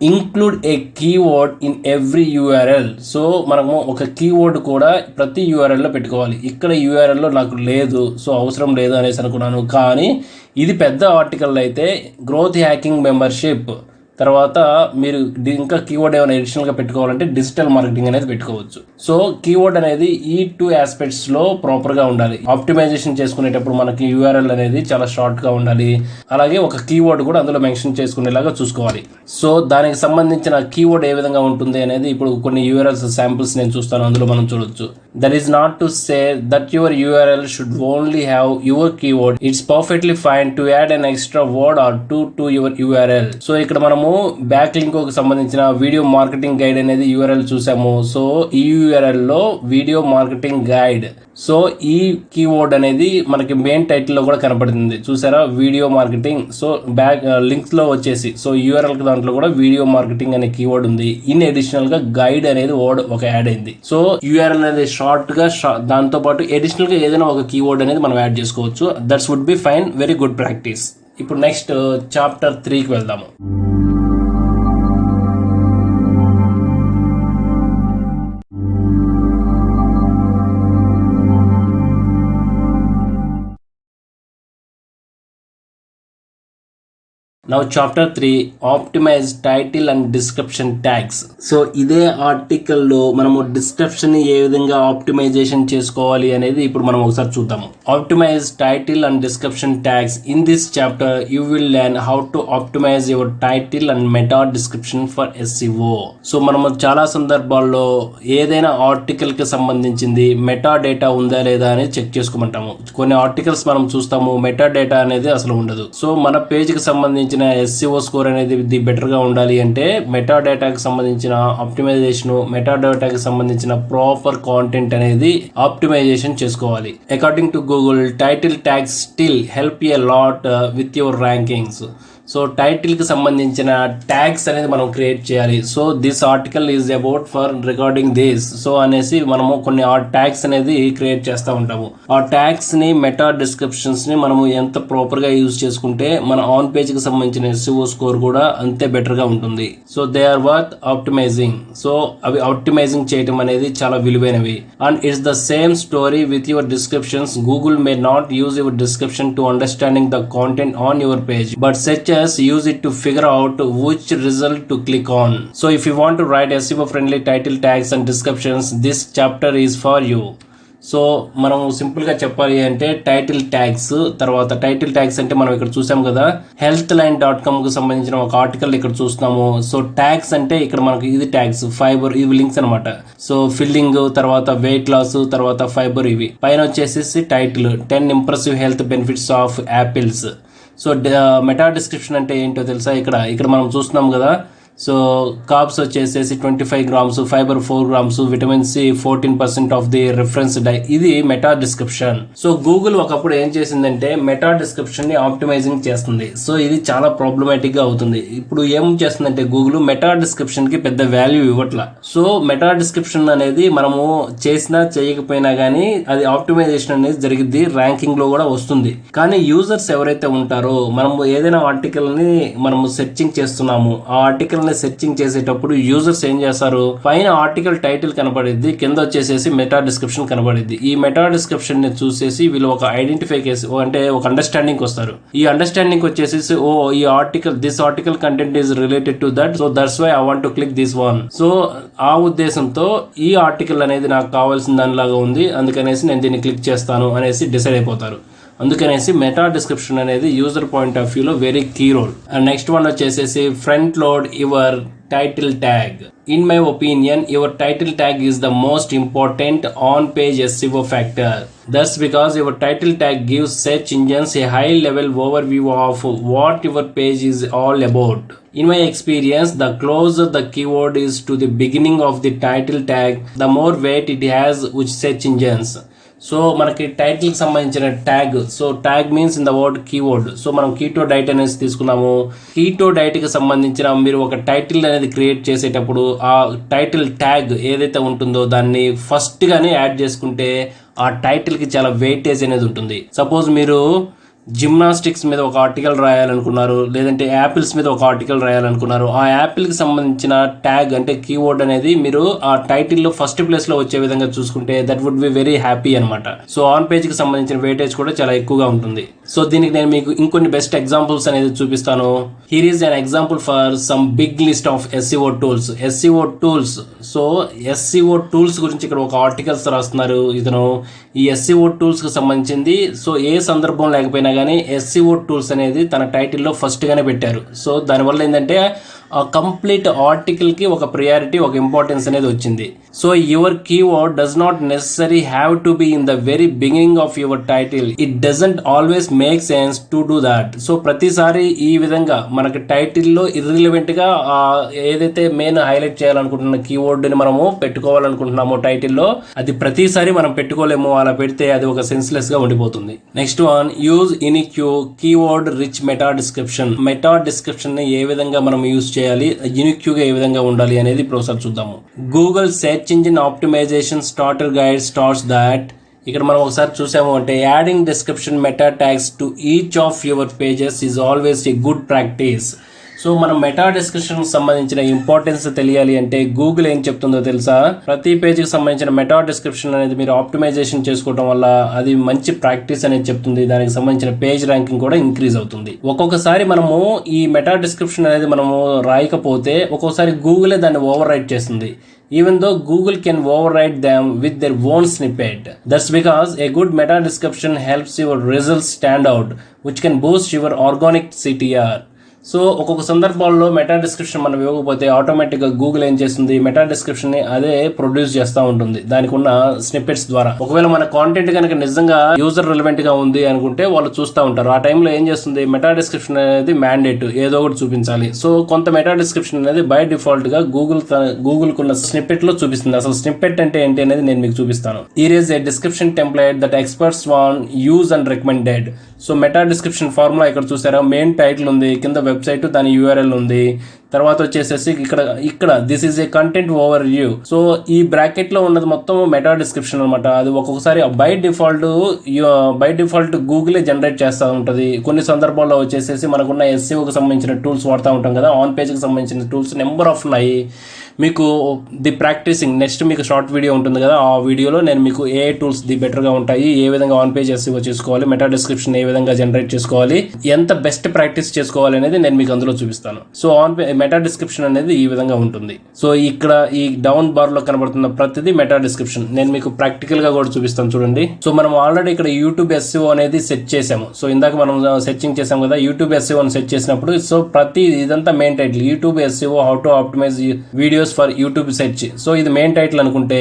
Include A keyword in every URL. So మనము ఒక కీవర్డ్ కూడా ప్రతి URL లో పెట్టుకోవాలి. ఇక్కడ URL లో నాకు లేదు, సో అవసరం లేదు అనేసి అనుకున్నాను. కానీ ఇది పెద్ద ఆర్టికల్ అయితే గ్రోత్ హ్యాకింగ్ మెంబర్షిప్ తర్వాత మీరు ఇంకా కీవర్డ్ ఏమైనా అడిషనల్ గా పెట్టుకోవాలంటే డిజిటల్ మార్కెటింగ్ అనేది పెట్టుకోవచ్చు. సో కీవర్డ్ అనేది ఈ 2 ఆస్పెక్ట్స్ లో ప్రాపర్ గా ఉండాలి. ఆప్టిమైజేషన్ చేసుకునేటప్పుడు మనకి URL అనేది చాలా షార్ట్ గా ఉండాలి. అలాగే ఒక కీవర్డ్ కూడా అందులో మెన్షన్ చేసుకునేలాగా చూసుకోవాలి. సో దానికి సంబంధించిన కీవర్డ్ ఏ విధంగా ఉంటుంది అనేది ఇప్పుడు కొన్ని URLs శాంపిల్స్ నేను చూస్తాను, అందులో మనం చూడొచ్చు. That is not to say that your URL should only have your keyword. It's perfectly fine to add an extra word or two to your URL. So ఇక్కడ మనము బ్యాక్ లింక్ కు సంబంధించిన video marketing guide అనేది URL చూసాము. So ఈ URL లో video marketing guide. So ఈ keyword అనేది మనకి మెయిన్ టైటిల్ లో కూడా కనపడుతుంది, చూసారా, video marketing. So back links లో వచ్చేసి సో URL దాంట్లో కూడా వీడియో మార్కెటింగ్ అనే కీవర్డ్ ఉంది. ఇన్ అడిషనల్ గా గైడ్ అనేది వర్డ్ ఒక యాడ్ అయింది. సో URL అనేది షార్ట్ గా దాంతో పాటు అడిషనల్ గా ఏదైనా ఒక కీవర్డ్ అనేది మనం యాడ్ చేసుకోవచ్చు. That's would be fine, very good practice. ఇప్పుడు నెక్స్ట్ చాప్టర్ 3కి వెళ్దాము. Now chapter 3, optimize title and description tags. So ఇదే ఆర్టికల్ లో మనము డిస్క్రిప్షన్ ఏ విధంగా ఆప్టిమైజేషన్ చేసుకోవాలి అనేది ఇప్పుడు మనం ఒకసారి చూద్దాము. Optimise title and description tags. In this chapter you will learn how to optimise your title and meta description for SEO. So మనము చాలా సందర్భాల్లో ఏదైనా ఆర్టికల్ కి సంబంధించింది మెటా డేటా ఉందా లేదా అనేది చెక్ చేసుకోమంటాము. కొన్ని ఆర్టికల్స్ మనం చూస్తాము మెటా డేటా అనేది అసలు ఉండదు. సో మన పేజ్ కి సంబంధించిన SEO స్కోర్ అనేది బెటర్ గా ఉండాలి అంటే మెటా డేటాకి సంబంధించిన ఆప్టిమైజేషన్, మెటా డేటాకి సంబంధించిన ప్రాపర్ కాంటెంట్ అనేది ఆప్టిమైజేషన్ చేసుకోవాలి. According to Google, title tags still help a lot with your rankings. So title కి సంబంధించిన ట్యాగ్స్ అనేది మనం క్రియేట్ చేయాలి. So this article is about for recording this. So అనేసి మనము కొన్ని ఆ ట్యాగ్స్ అనేది క్రియేట్ చేస్తూ ఉంటాము. ఆ ట్యాగ్స్ ని మెటా డిస్క్రిప్షన్స్ ని మనము ఎంత ప్రాపర్ గా యూజ్ చేసుకుంటే మన ఆన్ పేజ్ కి సంబంధించిన సంబంధించిన SEO స్కోర్ కూడా అంతే బెటర్ గా ఉంటుంది. So they are worth optimizing. So అవి ఆప్టిమైజింగ్ చేయటం అనేది చాలా విలువైనవి. And it's the same story with your descriptions. Google may not use your description to understanding the content on your page, but searchers use it to figure out which result to click on. So if you want to write SEO friendly title tags and descriptions, this chapter is for you. So మనం simple గా చెప్పాలి అంటే title tags, తర్వాత title tags అంటే మనం ఇక్కడ చూసాం కదా, healthline.com కు సంబంధించిన ఒక ఆర్టికల్ ఇక్కడ చూస్తున్నాము. సో ట్యాగ్స్ అంటే ఇక్కడ మనకి ఇది ట్యాగ్స్, ఫైబర్, ఇవి లింక్స్ అనమాట. సో ఫిల్లింగ్, తర్వాత వెయిట్ లాస్, తర్వాత ఫైబర్, ఇవి పైన వచ్చేసి title 10 impressive health benefits of apples. So meta description అంటే ఏంటో తెలుసా, ఇక్కడ మనం చూస్తున్నాం కదా. సో కార్బ్స్ వచ్చేసేసి 25 grams, fibre 4 grams, vitamin C 14% of the reference daily. ఇది మెటా డిస్క్రిప్షన్. సో గూగుల్ ఒకప్పుడు ఏం చేసిందంటే మెటా డిస్క్రిప్షన్ ని ఆప్టిమైజింగ్ చేస్తుంది. సో ఇది చాలా ప్రాబ్లమాటిక్ గా అవుతుంది. ఇప్పుడు ఏం చేస్తుందంటే గూగుల్ మెటా డిస్క్రిప్షన్ కి పెద్ద వాల్యూ ఇవ్వట్లా. సో మెటా డిస్క్రిప్షన్ అనేది మనము చేసినా చేయకపోయినా గానీ అది ఆప్టిమైజేషన్ అనేది జరిగింది, ర్యాంకింగ్ లో కూడా వస్తుంది. కానీ యూజర్స్ ఎవరైతే ఉంటారో, మనము ఏదైనా ఆర్టికల్ ని మనము సెర్చింగ్ చేస్తున్నాము, ఆ ఆర్టికల్ సెర్చింగ్ చేసేటప్పుడు యూజర్స్ ఏం చేస్తారు, పైన ఆర్టికల్ టైటిల్ కనబడిద్ది, కింద వచ్చేసేసి మెటా డిస్క్రిప్షన్ కనబడిద్ది. ఈ మెటా డిస్క్రిప్షన్ ని చూసేసి వీళ్ళు ఒక ఐడెంటిఫికేషన్ అంటే ఒక అండర్స్టాండింగ్ వస్తారు. ఈ అండర్స్టాండింగ్ వచ్చేసి ఈ article, this article content is related to that, so that's why I want to click this one. So ఆ ఉద్దేశంతో ఈ ఆర్టికల్ అనేది నాకు కావాల్సిన దానిలాగా ఉంది, అందుకనేసి నేను దీన్ని క్లిక్ చేస్తాను అనేసి డిసైడ్ అయిపోతారు. అందుకనేసి మెటా డిస్క్రిప్షన్ అనేది యూజర్ పాయింట్ ఆఫ్ వ్యూలో very key role. And next one వచ్చేసేసి front load your title tag. In my opinion, your title tag is the most important on-page SEO factor. That's because your title tag gives search engines a high-level overview of what your page is all about. In my experience, the closer the keyword is to the beginning of the title tag, the more weight it has with search engines. So మనకి title కి సంబంధించిన tag, so tag means in the word keyword. So మనం keto diet అనేది తీసుకున్నాము. Keto diet కి సంబంధించిన మీరు ఒక టైటిల్ అనేది క్రియేట్ చేసేటప్పుడు ఆ టైటిల్ ట్యాగ్ ఏదైతే ఉంటుందో దాన్ని ఫస్ట్ గానే యాడ్ చేసుకుంటే ఆ టైటిల్ కి చాలా వెయిటేజ్ అనేది ఉంటుంది. సపోజ్ మీరు జిమ్నాస్టిక్స్ మీద ఒక ఆర్టికల్ రాయాలనుకున్నారు, లేదంటే యాపిల్స్ మీద ఒక ఆర్టికల్ రాయాలనుకున్నారు, ఆ యాపిల్ కి సంబంధించిన ట్యాగ్ అంటే కీవర్డ్ అనేది మీరు ఆ టైటిల్ లో ఫస్ట్ ప్లేస్ లో వచ్చే విధంగా చూసుకుంటే that would be very happy అనమాట. సో ఆన్ పేజ్ కి సంబంధించిన వెయిటేజ్ కూడా చాలా ఎక్కువగా ఉంటుంది. సో దీనికి నేను మీకు ఇంకొన్ని బెస్ట్ ఎగ్జాంపుల్స్ అనేది చూపిస్తాను. Here is an example for some big list of SEO tools. SEO tools, so SEO tools గురించి ఇక్కడ ఒక ఆర్టికల్స్ రాస్తున్నారు ఇతను. ఈ SEO టూల్స్ కి సంబంధించింది, సో ఏ సందర్భం లేకపోయినా కానీ SEO టూల్స్ అనేది తన టైటిల్లో ఫస్ట్ గానే పెట్టారు. సో దానివల్ల ఏంటంటే ఆ కంప్లీట్ ఆర్టికల్ కి ఒక ప్రియారిటీ, ఒక ఇంపార్టెన్స్ అనేది వచ్చింది. So your keyword does not necessary have to be in the very beginning of your title. It doesn't always make sense to do that. So ప్రతిసారి ఈ విధంగా మనకి టైటిల్లో ఇర్రిలవెంట్ గా ఏదైతే మెయిన్ హైలైట్ చేయాలనుకుంటున్న కీవర్డ్ ని మనము పెట్టుకోవాలనుకుంటున్నామో టైటిల్లో, అది ప్రతిసారి మనం పెట్టుకోలేము. అలా పెడితే అది ఒక సెన్స్లెస్ గా ఉండిపోతుంది. Next one, use unique keyword rich meta description. Meta description ని ఏ విధంగా మనం యూజ్ చేయాలి, యూనిక్యూగా ఏ విధంగా ఉండాలి అనేది ఇప్పుడు ఒకసారి చూద్దాము. Google search engine optimization starter guide starts that. ఇక్కడ మనం ఒకసారి చూసాము అంటే adding description meta tags to each of your pages is always a good practice. So మనం మెటా డిస్క్రిప్షన్ సంబంధించిన ఇంపార్టెన్స్ తెలియాలి అంటే గూగుల్ ఏం చెప్తుందో తెలుసా, ప్రతి పేజీకి సంబంధించిన మెటా డిస్క్రిప్షన్ అనేది మీరు ఆప్టిమైజేషన్ చేసుకోవడం వల్ల అది మంచి ప్రాక్టీస్ అనేది చెప్తుంది. దానికి సంబంధించిన పేజ్ ర్యాంకింగ్ కూడా ఇంక్రీజ్ అవుతుంది. ఒక్కొక్కసారి మనము ఈ మెటా డిస్క్రిప్షన్ అనేది మనము రాయకపోతే ఒక్కొక్కసారి గూగులే దాన్ని ఓవర్ రైట్ చేస్తుంది. Even though Google can override them with their own snippet. That's because a good meta description helps your results stand out, which can boost your organic CTR. So ఒక్కొక్క సందర్భాల్లో meta description మనం ఇవ్వకపోతే ఆటోమేటిక్గా Google ఏం చేస్తుంది, meta description ని అదే produce చేస్తూ ఉంటుంది దానికి ఉన్న స్నిప్పెట్స్ ద్వారా. ఒకవేళ మన కాంటెంట్ కనుక నిజంగా యూజర్ రిలవెంట్ గా ఉంది అనుకుంటే వాళ్ళు చూస్తూ ఉంటారు. ఆ టైంలో ఏం చేస్తుంది, మెటా డిస్క్రిప్షన్ అనేది మ్యాండేట్, ఏదో ఒకటి చూపించాలి. సో కొంత మెటా డిస్క్రిప్షన్ అనేది బై డిఫాల్ట్ గా గూగుల్ కున్న స్నిప్పెట్ లో చూపిస్తుంది. అసలు స్నిప్పెట్ అంటే ఏంటి అనేది నేను మీకు చూపిస్తాను. Here is a description template that experts want use and recommended. So meta description formula ఇక్కడ చూసారా, మెయిన్ టైటిల్ ఉంది, కింద వెబ్సైట్ దాని URL ఉంది, తర్వాత వచ్చేసేసి ఇక్కడ this is a content over view. So ఈ బ్రాకెట్ లో ఉన్నది మొత్తం మెటా డిస్క్రిప్షన్ అనమాట. అది ఒక్కొక్కసారి బై డిఫాల్ట్ గూగుల్ జనరేట్ చేస్తూ ఉంటుంది. కొన్ని సందర్భాల్లో వచ్చేసేసి మనకున్న ఎస్సీఓకి సంబంధించిన టూల్స్ వాడుతూ ఉంటాం కదా, ఆన్ పేజ్కి సంబంధించిన టూల్స్ నెంబర్ ఆఫ్ ఉన్నాయి. మీకు ది ప్రాక్టీసింగ్ నెక్స్ట్ మీకు షార్ట్ వీడియో ఉంటుంది కదా, ఆ వీడియోలో నేను మీకు ఏ టూల్స్ ది బెటర్గా ఉంటాయి, ఏ విధంగా ఆన్ పేజ్ ఎస్సీఓ చేసుకోవాలి, మెటా డిస్క్రిప్షన్ ఏ విధంగా జనరేట్ చేసుకోవాలి, ఎంత బెస్ట్ ప్రాక్టీస్ చేసుకోవాలి అనేది నేను మీకు అందులో చూపిస్తాను. సో మెటా డిస్క్రిప్షన్ అనేది ఈ విధంగా ఉంటుంది. సో ఇక్కడ ఈ డౌన్ బార్ లో కనబడుతున్న ప్రతిదీ మెటా డిస్క్రిప్షన్. నేను మీకు ప్రాక్టికల్ గా కూడా చూపిస్తాను చూడండి. సో మనం ఆల్రెడీ ఇక్కడ యూట్యూబ్ ఎస్సీఓ అనేది సెట్ చేసాము. సో ఇందాక మనం సెర్చింగ్ చేసాం కదా, యూట్యూబ్ ఎస్సీఓ సెట్ చేసినప్పుడు సో ఇదంతా main title, YouTube SCO how to optimise videos for YouTube search. So ఇది మెయిన్ టైటిల్ అనుకుంటే,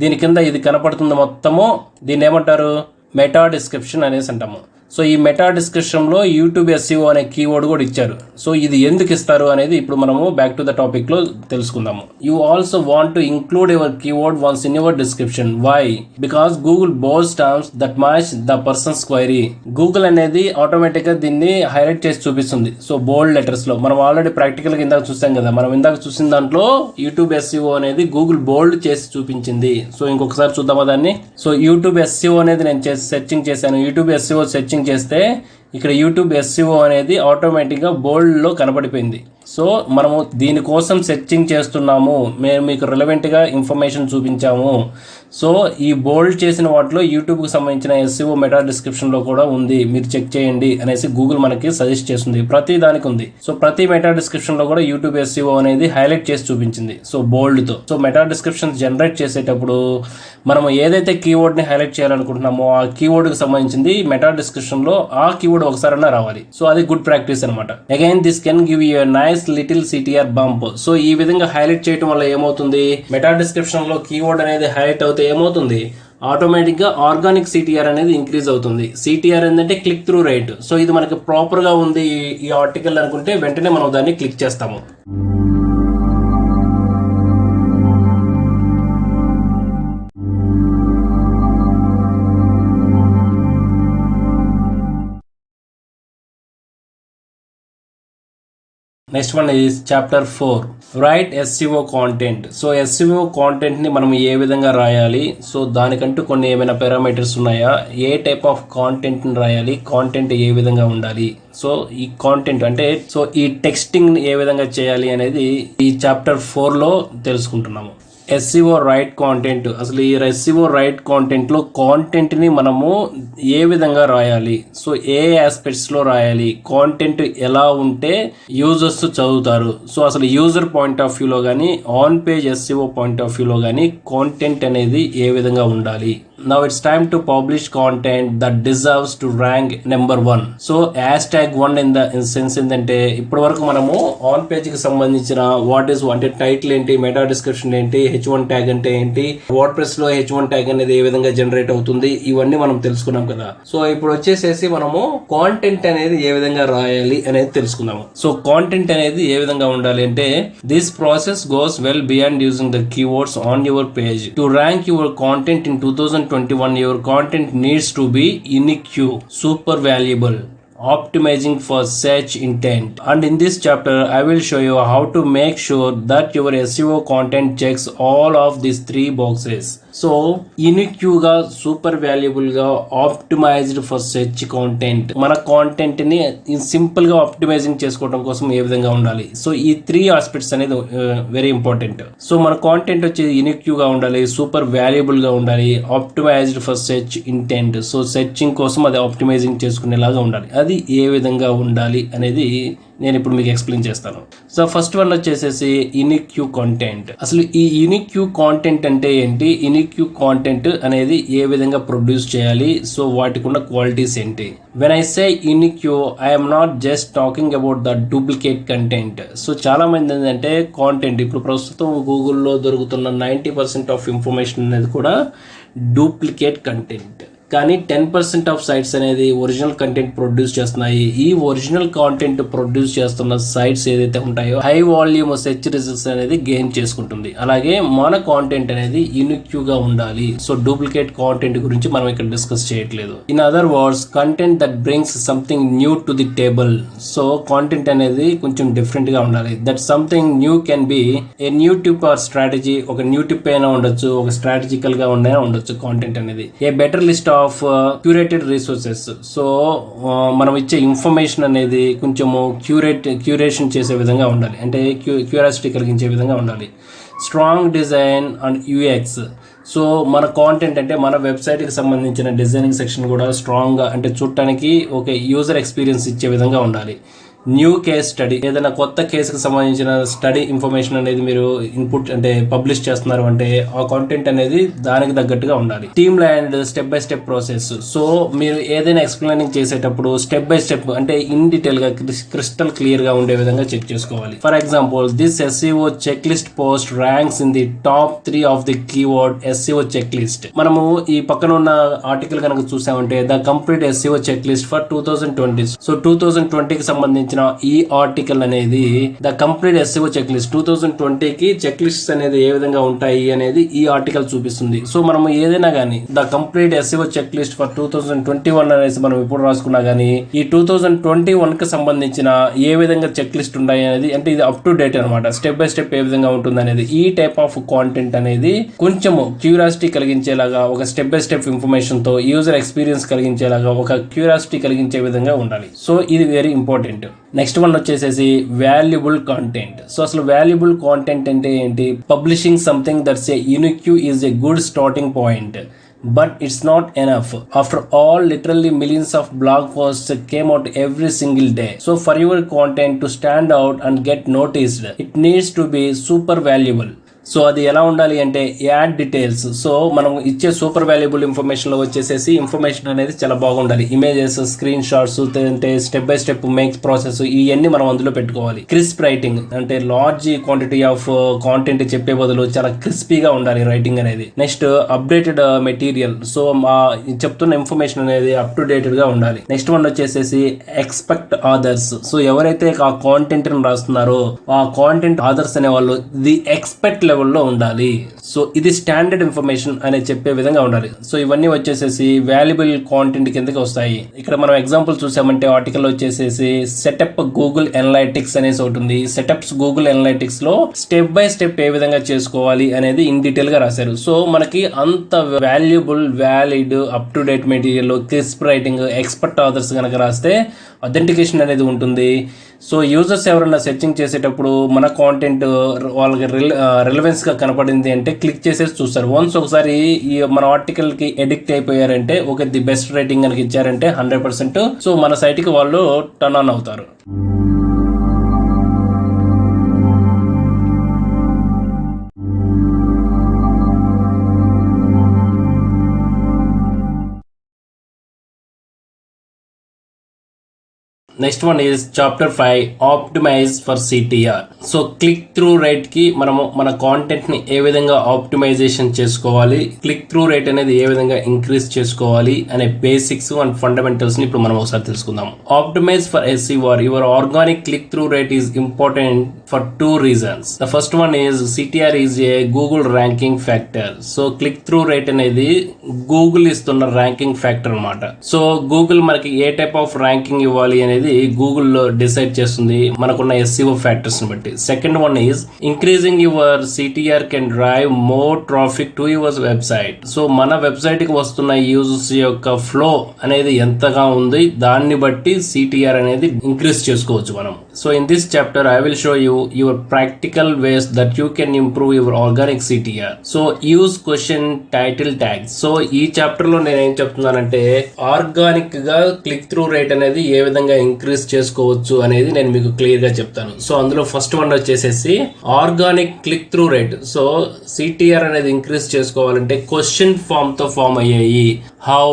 దీని కింద ఇది కనపడుతుంది మొత్తము, దీన్ని ఏమంటారు, మెటా డిస్క్రిప్షన్ అనేసి అంటాము. సో ఈ మెటా డిస్క్రిప్షన్ లో యూట్యూబ్ ఎస్సీఓ అనే కీవర్డ్ కూడా ఇచ్చారు. సో ఇది ఎందుకు ఇస్తారు అనేది ఇప్పుడు మనము బ్యాక్ టు ద టాపిక్ లో తెలుసుకుందాము. You also want to include your keyword once in your description. Why? Because Google bold terms that match the person's query. Google అనేది ఆటోమేటిక్ గా దీన్ని హైలైట్ చేసి చూపిస్తుంది. సో బోల్డ్ లెటర్స్ లో మనం ఆల్రెడీ ప్రాక్టికల్ గా ఇందాక చూసాం కదా, మనం ఇందాక చూసిన దాంట్లో యూట్యూబ్ ఎస్సీఓ అనేది గూగుల్ బోల్డ్ చేసి చూపించింది. సో ఇంకొకసారి చూద్దామా దాన్ని. సో యూట్యూబ్ ఎస్సీఓ అనేది నేను సెర్చింగ్ చేశాను. యూట్యూబ్ ఎస్సీఓ సెర్చింగ్ చేస్తే ఇక్కడ యూట్యూబ్ ఎస్సీఓ అనేది ఆటోమేటిక్గా బోల్డ్లో కనబడిపోయింది. సో మనము దీనికోసం సెర్చింగ్ చేస్తున్నాము, మేము మీకు రిలవెంట్గా ఇన్ఫర్మేషన్ చూపించాము. సో ఈ బోల్డ్ చేసిన వాటిలో యూట్యూబ్కి సంబంధించిన ఎస్సీఓ మెటా డిస్క్రిప్షన్లో కూడా ఉంది, మీరు చెక్ చేయండి అనేసి గూగుల్ మనకి సజెస్ట్ చేస్తుంది. ప్రతి దానికి ఉంది. సో ప్రతి మెటా డిస్క్రిప్షన్లో కూడా యూట్యూబ్ ఎస్సీఓ అనేది హైలైట్ చేసి చూపించింది. సో బోల్డ్తో. సో మెటా డిస్క్రిప్షన్ జనరేట్ చేసేటప్పుడు మనం ఏదైతే కీవర్డ్ని హైలైట్ చేయాలనుకుంటున్నామో ఆ కీవర్డ్కి సంబంధించింది మెటా డిస్క్రిప్షన్లో ఆ కీవర్డ్ ఒకసారైనా రావాలి. సో అది గుడ్ ప్రాక్టీస్ అనమాట. Again this can give you nice little CTR bump. So ఈ విధంగా హైలైట్ చేయడం వల్ల ఏమవుతుంది, మెటా డిస్క్రిప్షన్ లో కీవర్డ్ అనేది హైలైట్ అవుతే ఏమవుతుంది, ఆటోమేటిక్ గా ఆర్గానిక్ సిటిఆర్ అనేది ఇంక్రీజ్ అవుతుంది. సిటిఆర్ ఏంటంటే క్లిక్ త్రూ రేట్. సో ఇది మనకి ప్రాపర్ గా ఉంది ఈ ఆర్టికల్ అనుకుంటే వెంటనే మనం దాన్ని క్లిక్ చేస్తాము. Next one is chapter 4, right SCO content. So SCO content ని మనం ఏ విధంగా రాయాలి, సో దానికంటూ కొన్ని ఏమైనా పారామీటర్స్ ఉన్నాయా, ఏ టైప్ ఆఫ్ కాంటెంట్ ని రాయాలి, కాంటెంట్ ఏ విధంగా ఉండాలి, సో ఈ కాంటెంట్ అంటే సో ఈ టెక్స్టింగ్ ఏ విధంగా చేయాలి అనేది ఈ చాప్టర్ 4 లో తెలుసుకుంటున్నాము. SCO right content. అసలు ఈ ఎస్సీఓ రైట్ కాంటెంట్ లో కాంటెంట్ ని మనము ఏ విధంగా రాయాలి, సో ఏ ఆస్పెక్ట్స్ లో రాయాలి, కాంటెంట్ ఎలా ఉంటే యూజర్స్ చదువుతారు, సో అసలు యూజర్ పాయింట్ ఆఫ్ వ్యూలో కానీ on page SCO point of వ్యూలో కానీ కాంటెంట్ అనేది ఏ విధంగా ఉండాలి. Now it's time to publish content that deserves to rank number 1. So #1 in the sense ఏంటంటే ఇప్పటి వరకు మనము ఆన్ పేజ్ కి సంబంధించిన అంటే టైటిల్ ఏంటి, మెటా డిస్క్రిప్షన్ ఏంటి, H1 ట్యాగ్ అంటే ఏంటి, వర్డ్ ప్రెస్ లో H1 ట్యాగ్ అనేది ఏ విధంగా జనరేట్ అవుతుంది, ఇవన్నీ మనం తెలుసుకున్నాం కదా. సో ఇప్పుడు వచ్చేసేసి మనము కాంటెంట్ అనేది ఏ విధంగా రాయాలి అనేది తెలుసుకుందాము. సో కాంటెంట్ అనేది ఏ విధంగా ఉండాలి అంటే, this process goes well beyond using the keywords on your page to rank your content in 2021. Your content needs to be unique, super valuable, optimizing for search intent. And in this chapter I will show you how to make sure that your SEO content checks all of these 3 boxes. So unique గా, super valuable గా, optimised for search content. మన content ని simple గా optimising చేసుకోవడం కోసం ఏ విధంగా ఉండాలి, so ఈ 3 ఆస్పెక్ట్స్ అనేది వెరీ ఇంపార్టెంట్. సో మన కాంటెంట్ వచ్చి యూనిక్ గా ఉండాలి, సూపర్ వాల్యుబుల్ గా ఉండాలి, optimised for search intent. So searching కోసం అది ఆప్టిమైజింగ్ చేసుకునేలాగా ఉండాలి. అది ఏ విధంగా ఉండాలి అనేది నేను ఇప్పుడు మీకు ఎక్స్ప్లెయిన్ చేస్తాను. సో ఫస్ట్ వన్ వచ్చేసేసి యూనిక్ కాంటెంట్. అసలు ఈ యూనిక్ కాంటెంట్ అంటే ఏంటి, యూనిక్ కాంటెంట్ అనేది ఏ విధంగా ప్రొడ్యూస్ చేయాలి, సో వాటికి ఉన్న క్వాలిటీస్ ఏంటి. When I say unique, I'm not just talking about the duplicate content. So చాలా మంది ఏంటంటే కాంటెంట్ ఇప్పుడు ప్రస్తుతం గూగుల్లో దొరుకుతున్న 90% ఆఫ్ ఇన్ఫర్మేషన్ అనేది కూడా డూప్లికేట్ కంటెంట్. కానీ 10% ఆఫ్ సైట్స్ అనేది ఒరిజినల్ కంటెంట్ ప్రొడ్యూస్ చేస్తున్నాయి. ఈ ఒరిజినల్ కాంటెంట్ ప్రొడ్యూస్ చేస్తున్న సైట్స్ ఏదైతే ఉంటాయో హై వాల్యూమ్ సెర్చ్ రిజల్ట్స్ అనేది గెయిన్ చేసుకుంటుంది. అలాగే మన కాంటెంట్ అనేది యూనిక్యూ గా ఉండాలి. సో డూప్లికేట్ కాంటెంట్ గురించి మనం ఇక్కడ డిస్కస్ చేయట్లేదు. In other words, content that brings something new to the table. So content అనేది కొంచెం డిఫరెంట్ గా ఉండాలి. That something new can be a new tip are strategy. ఒక న్యూ టిప్ అయినా ఉండొచ్చు, ఒక స్ట్రాటజికల్ గా ఉండొచ్చు కాంటెంట్ అనేది. ఏ better list of curated resources. So మనం ఇచ్చే ఇన్ఫర్మేషన్ అనేది కొంచెము క్యూరేషన్ చేసే విధంగా ఉండాలి, అంటే క్యూరియాసిటీ కలిగించే విధంగా ఉండాలి. Strong design and UX. So మన కాంటెంట్ అంటే మన వెబ్సైట్కి సంబంధించిన డిజైనింగ్ సెక్షన్ కూడా స్ట్రాంగ్గా, అంటే చూడటానికి ఒక యూజర్ ఎక్స్పీరియన్స్ ఇచ్చే విధంగా ఉండాలి. New case study. ఏదైనా కొత్త కేసుకి సంబంధించిన స్టడీ ఇన్ఫర్మేషన్ అనేది మీరు ఇన్పుట్ అంటే పబ్లిష్ చేస్తున్నారు అంటే ఆ కాంటెంట్ అనేది దానికి తగ్గట్టుగా ఉండాలి. Timeline step by step process. So మీరు ఏదైనా ఎక్స్ప్లెయినింగ్ చేసేటప్పుడు స్టెప్ బై స్టెప్ అంటే ఇన్ డీటెయిల్ గా క్రిస్టల్ క్లియర్ గా ఉండే విధంగా చెక్ చేసుకోవాలి. For example, this SEO checklist post ranks in the top 3 of the keyword SEO checklist. మనము ఈ పక్కన ఉన్న ఆర్టికల్ కనుక చూసామంటే the complete SEO checklist for 2020. So 2020కి సంబంధించి ఈ ఆర్టికల్ అనేది the complete SEO check list 2020కి check list అనేది ఏ విధంగా ఉంటాయి అనేది ఈ ఆర్టికల్ చూపిస్తుంది. సో మనం ఏదైనా కానీ the complete SEO checklist for 2021 అనేసి మనం ఇప్పుడు రాసుకున్నా గానీ ఈ 2021 కి సంబంధించిన ఏ విధంగా చెక్ లిస్ట్ ఉంటాయి అనేది, అంటే ఇది అప్ టు డేట్ అనమాట. స్టెప్ బై స్టెప్ ఏ విధంగా ఉంటుంది అనేది. ఈ టైప్ ఆఫ్ కాంటెంట్ అనేది కొంచెం క్యూరియాసిటీ కలిగించేలాగా, ఒక స్టెప్ బై స్టెప్ ఇన్ఫర్మేషన్ తో యూజర్ ఎక్స్పీరియన్స్ కలిగించేలాగా, ఒక క్యూరియాసిటీ కలిగించే విధంగా ఉండాలి. సో ఇది వెరీ ఇంపార్టెంట్. నెక్స్ట్ వన్ వచ్చేసేసి వాల్యుబుల్ కాంటెంట్. సో అసలు వాల్యుబుల్ కాంటెంట్ అంటే ఏంటి? Publishing something that's a unique is a good starting point. But it's not enough. After all, literally millions of blog posts came out every single day. So for your content to stand out and get noticed, it needs to be super valuable. So అది ఎలా ఉండాలి అంటే add details. So మనం ఇచ్చే super valuable information లో వచ్చేసేసి information అనేది చాలా బాగుండాలి. ఇమేజెస్, స్క్రీన్ షాట్స్, అంటే step by step make process, ఇవన్నీ మనం అందులో పెట్టుకోవాలి. క్రిస్ప్ రైటింగ్, అంటే లార్జ్ క్వాంటిటీ ఆఫ్ కాంటెంట్ చెప్పే బదులు చాలా క్రిస్పీగా ఉండాలి రైటింగ్ అనేది. Next updated material. సో చెప్తున్న ఇన్ఫర్మేషన్ అనేది అప్ టు డేటెడ్ గా ఉండాలి. నెక్స్ట్ వన్ వచ్చేసేసి ఎక్స్పెక్ట్ ఆథర్స్. సో ఎవరైతే ఆ కాంటెంట్ రాస్తున్నారో ఆ కాంటెంట్ ఆథర్స్ అనే వాళ్ళు ది ఎక్స్పెక్ట్ లెవెల్లో ఉండాలి. సో ఇది స్టాండర్డ్ ఇన్ఫర్మేషన్ అనేది చెప్పే విధంగా ఉండాలి. సో ఇవన్నీ వచ్చేసేసి వాల్యుబుల్ కాంటెంట్ కిందకి వస్తాయి. ఇక్కడ మనం ఎగ్జాంపుల్ చూసామంటే ఆర్టికల్ వచ్చేసేసి సెటప్ గూగుల్ అనలైటిక్స్ అనేసి ఒకటి ఉంది. సెటప్స్ గూగుల్ అనలైటిక్స్ లో స్టెప్ బై స్టెప్ ఏ విధంగా చేసుకోవాలి అనేది ఇన్ డీటెయిల్ గా రాశారు. సో మనకి అంత valuable, valid, up to date material, crisp writing, expert authors కనుక రాస్తే అథెంటికేషన్ అనేది ఉంటుంది. సో యూజర్స్ ఎవరైనా సెర్చింగ్ చేసేటప్పుడు మన కాంటెంట్ వాళ్ళకి రిలవెన్స్ గా కనపడింది అంటే క్లిక్ చేసేసి చూస్తారు. వన్స్ ఒకసారి ఈ మన ఆర్టికల్ కి ఎడిక్ట్ అయిపోయారంటే, ఓకే ది బెస్ట్ రేటింగ్ కనుక ఇచ్చారంటే 100% సో మన సైట్ కి వాళ్ళు టర్న్ ఆన్ అవుతారు. Next one is chapter 5 optimise for CTR. So click through rate కి మనము మన కాంటెంట్ ని ఏ విధంగా ఆప్టిమైజేషన్ చేసుకోవాలి, క్లిక్ త్రూ రేట్ అనేది ఏ విధంగా ఇంక్రీజ్ చేసుకోవాలి అనే బేసిక్స్ అండ్ ఫండమెంటల్స్ ని ఇప్పుడు మనం ఒకసారి తెలుసుకుందాం. Optimise for SEO. Your organic click through rate is important for 2 reasons. The first one is CTR is a Google ranking factor. So click through rate అనేది గూగుల్ ఇస్తున్న ranking factor అన్నమాట. So Google మనకి ఏ type of ranking ఇవ్వాలి అనేది గూగుల్లో decide చేస్తుంది మనకున్న SEO factors ని బట్టి. Second one is increasing your CTR can drive more traffic to your website. So మన వెబ్సైట్ కి వస్తున్న యూజర్స్ యొక్క ఫ్లో అనేది ఎంతగా ఉంది దాన్ని బట్టి CTR అనేది ఇంక్రీజ్ చేసుకోవచ్చు మనం. So in this chapter I will show you your practical ways that you can improve your organic CTR. So use question title tags. So ఈ చాప్టర్ లో నేను ఏం చెప్తున్నానంటే ఆర్గానిక్ గా క్లిక్ త్రూ రేట్ అనేది ఏ విధంగా ఇంక్రీజ్ చేసుకోవచ్చు అనేది నేను మీకు క్లియర్ గా చెప్తాను. సో అందులో ఫస్ట్ వన్ వచ్చేసేసి organic click through rate. So CTR అనేది ఇంక్రీజ్ చేసుకోవాలంటే క్వశ్చన్ ఫామ్ తో ఫామ్ అయ్యాయి. హౌ,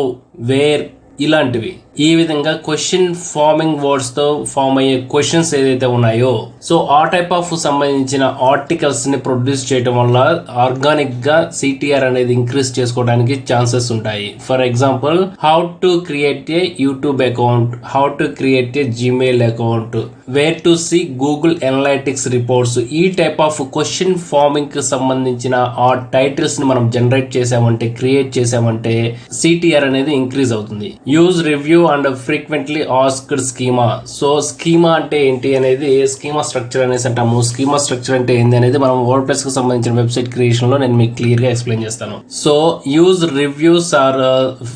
వేర్, ఇలాంటివి ఈ విధంగా క్వశ్చన్ ఫార్మింగ్ వర్డ్స్ తో ఫామ్ అయ్యే క్వశ్చన్స్ ఏదైతే ఉన్నాయో సో ఆ టైప్ ఆఫ్ సంబంధించిన ఆర్టికల్స్ ని ప్రొడ్యూస్ చేయడం వల్ల ఆర్గానిక్ గా సిటిఆర్ అనేది ఇంక్రీజ్ చేసుకోవడానికి ఛాన్సెస్ ఉంటాయి. For example, how to create a YouTube account, how to create a Gmail account, where to see Google Analytics reports. ఈ టైప్ ఆఫ్ క్వశ్చన్ ఫార్మింగ్ కి సంబంధించిన ఆ టైటిల్స్ ని మనం జనరేట్ చేసామంటే, క్రియేట్ చేసామంటే సిటిఆర్ అనేది ఇంక్రీజ్ అవుతుంది. Use review and frequently asked schema. So schema అంటే ఏంటి అనేది, స్కీమా స్ట్రక్చర్ అనేసి అంటాము. స్కీమా స్ట్రక్చర్ అంటే ఏంటి అనేది మనం వర్డ్ ప్రెస్ కి సంబంధించిన వెబ్సైట్ క్రియేషన్ లో నేను మీకు క్లియర్ గా ఎక్స్ప్లెయిన్ చేస్తాను. So use reviews or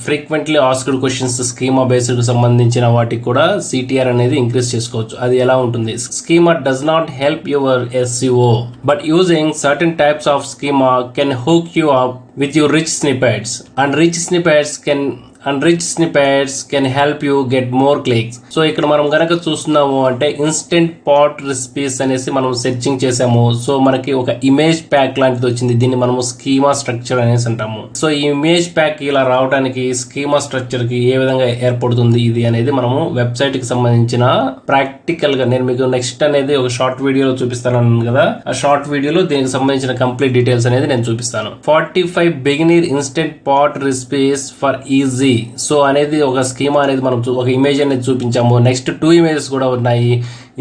frequently asked questions schema based కి సంబంధించిన వాటికి కూడా సిటిఆర్ అనేది ఇంక్రీజ్ చేసుకోవచ్చు. అది ఎలా ఉంటుంది? Schema does not help your SEO, but using certain types of schema can hook you up with your rich snippets, and rich snippets can help you get more clicks. So ఇక్కడ మనం గనక చూస్తున్నాము అంటే instant pot recipes అనేసి మనం searching చేసాము. So మనకి ఒక ఇమేజ్ ప్యాక్ లాంటిది వచ్చింది. దీన్ని మనము స్కీమా స్ట్రక్చర్ అనేసి అంటాము. సో ఈ ఇమేజ్ ప్యాక్ ఇలా రావడానికి స్కీమా స్ట్రక్చర్ కి ఏ విధంగా ఏర్పడుతుంది ఇది అనేది మనము వెబ్సైట్ కి సంబంధించిన ప్రాక్టికల్ గా నేను మీకు నెక్స్ట్ అనేది ఒక షార్ట్ వీడియోలో చూపిస్తాను కదా, ఆ షార్ట్ వీడియోలో దీనికి సంబంధించిన కంప్లీట్ డీటెయిల్స్ అనేది నేను చూపిస్తాను. 45 beginner instant pot recipes for easy. So అనేది ఒక స్కీమా అనేది మనం ఒక ఇమేజ్ అనేది చూపించాము. నెక్స్ట్ 2 ఇమేజెస్ కూడా ఉన్నాయి.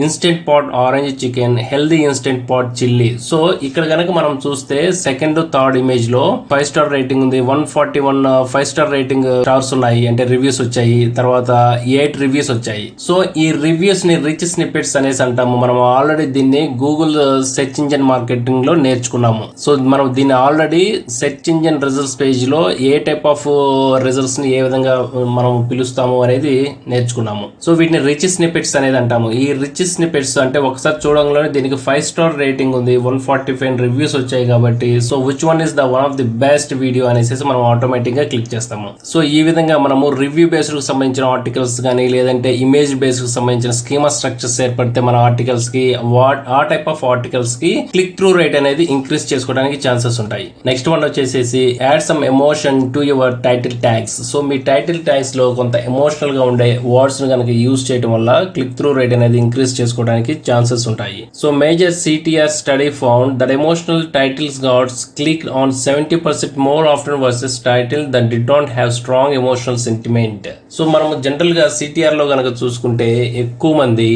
Instant pot orange chicken, healthy instant pot chilli. So ఇక్కడ కనుక మనం చూస్తే సెకండ్ థర్డ్ ఇమేజ్ లో 5 స్టార్ రేటింగ్ ఉంది. 141 5 స్టార్ రేటింగ్ స్టార్స్ ఉన్నాయి, అంటే రివ్యూస్ వచ్చాయి. తర్వాత 8 రివ్యూస్ వచ్చాయి. సో ఈ రివ్యూస్ ని రిచ్ స్నిప్పెట్స్ అనేసి అంటాము. మనం ఆల్రెడీ దీన్ని గూగుల్ సెర్చ్ ఇంజిన్ మార్కెటింగ్ లో నేర్చుకున్నాము. సో మనం దీన్ని already search engine results page లో ఏ టైప్ ఆఫ్ రిజల్ట్స్ ని ఏ విధంగా మనం పిలుస్తాము అనేది నేర్చుకున్నాము. సో వీటిని రిచ్ స్నిప్పెట్స్ అనేది అంటాము. ఈ రిచ్ స్నిప్పెట్స్ అంటే ఒకసారి చూడంగానే దీనికి 5 స్టార్ రేటింగ్ ఉంది, 145 రివ్యూస్ వచ్చాయి కాబట్టి so which one is the one of the best video అనేసి మనం ఆటోమేటిక్ గా క్లిక్ చేస్తాము. సో ఈ విధంగా మనము రివ్యూ బేస్డ్ కు సంబంధించిన ఆర్టికల్స్ కానీ లేదంటే ఇమేజ్ బేస్డ్ కు సంబంధించిన స్కీమా స్ట్రక్చర్స్ ఏర్పడితే మన ఆర్టికల్స్ కి ఆ టైప్ ఆఫ్ ఆర్టికల్స్ కి క్లిక్ త్రూ రేట్ అనేది ఇంక్రీజ్ చేసుకోవడానికి ఛాన్సెస్ ఉంటాయి. నెక్స్ట్ వన్ వచ్చేసి add some emotion to your title tags. So me title tags లో కొంత ఎమోషనల్ గా ఉండే వర్డ్స్ ని కనుక యూజ్ చేయడం వల్ల క్లిక్ త్రూ రేట్ అనేది ఇంక్రీజ్ చేసుకోవడానికి ఛాన్సెస్ ఉంటాయి. So major CTR study found that emotional titles ghats click on 70% more often versus title that did not have strong emotional sentiment. So మనం జనరల్ గా CTR లో కనుక చూసుకుంటే ఎక్కువ మంది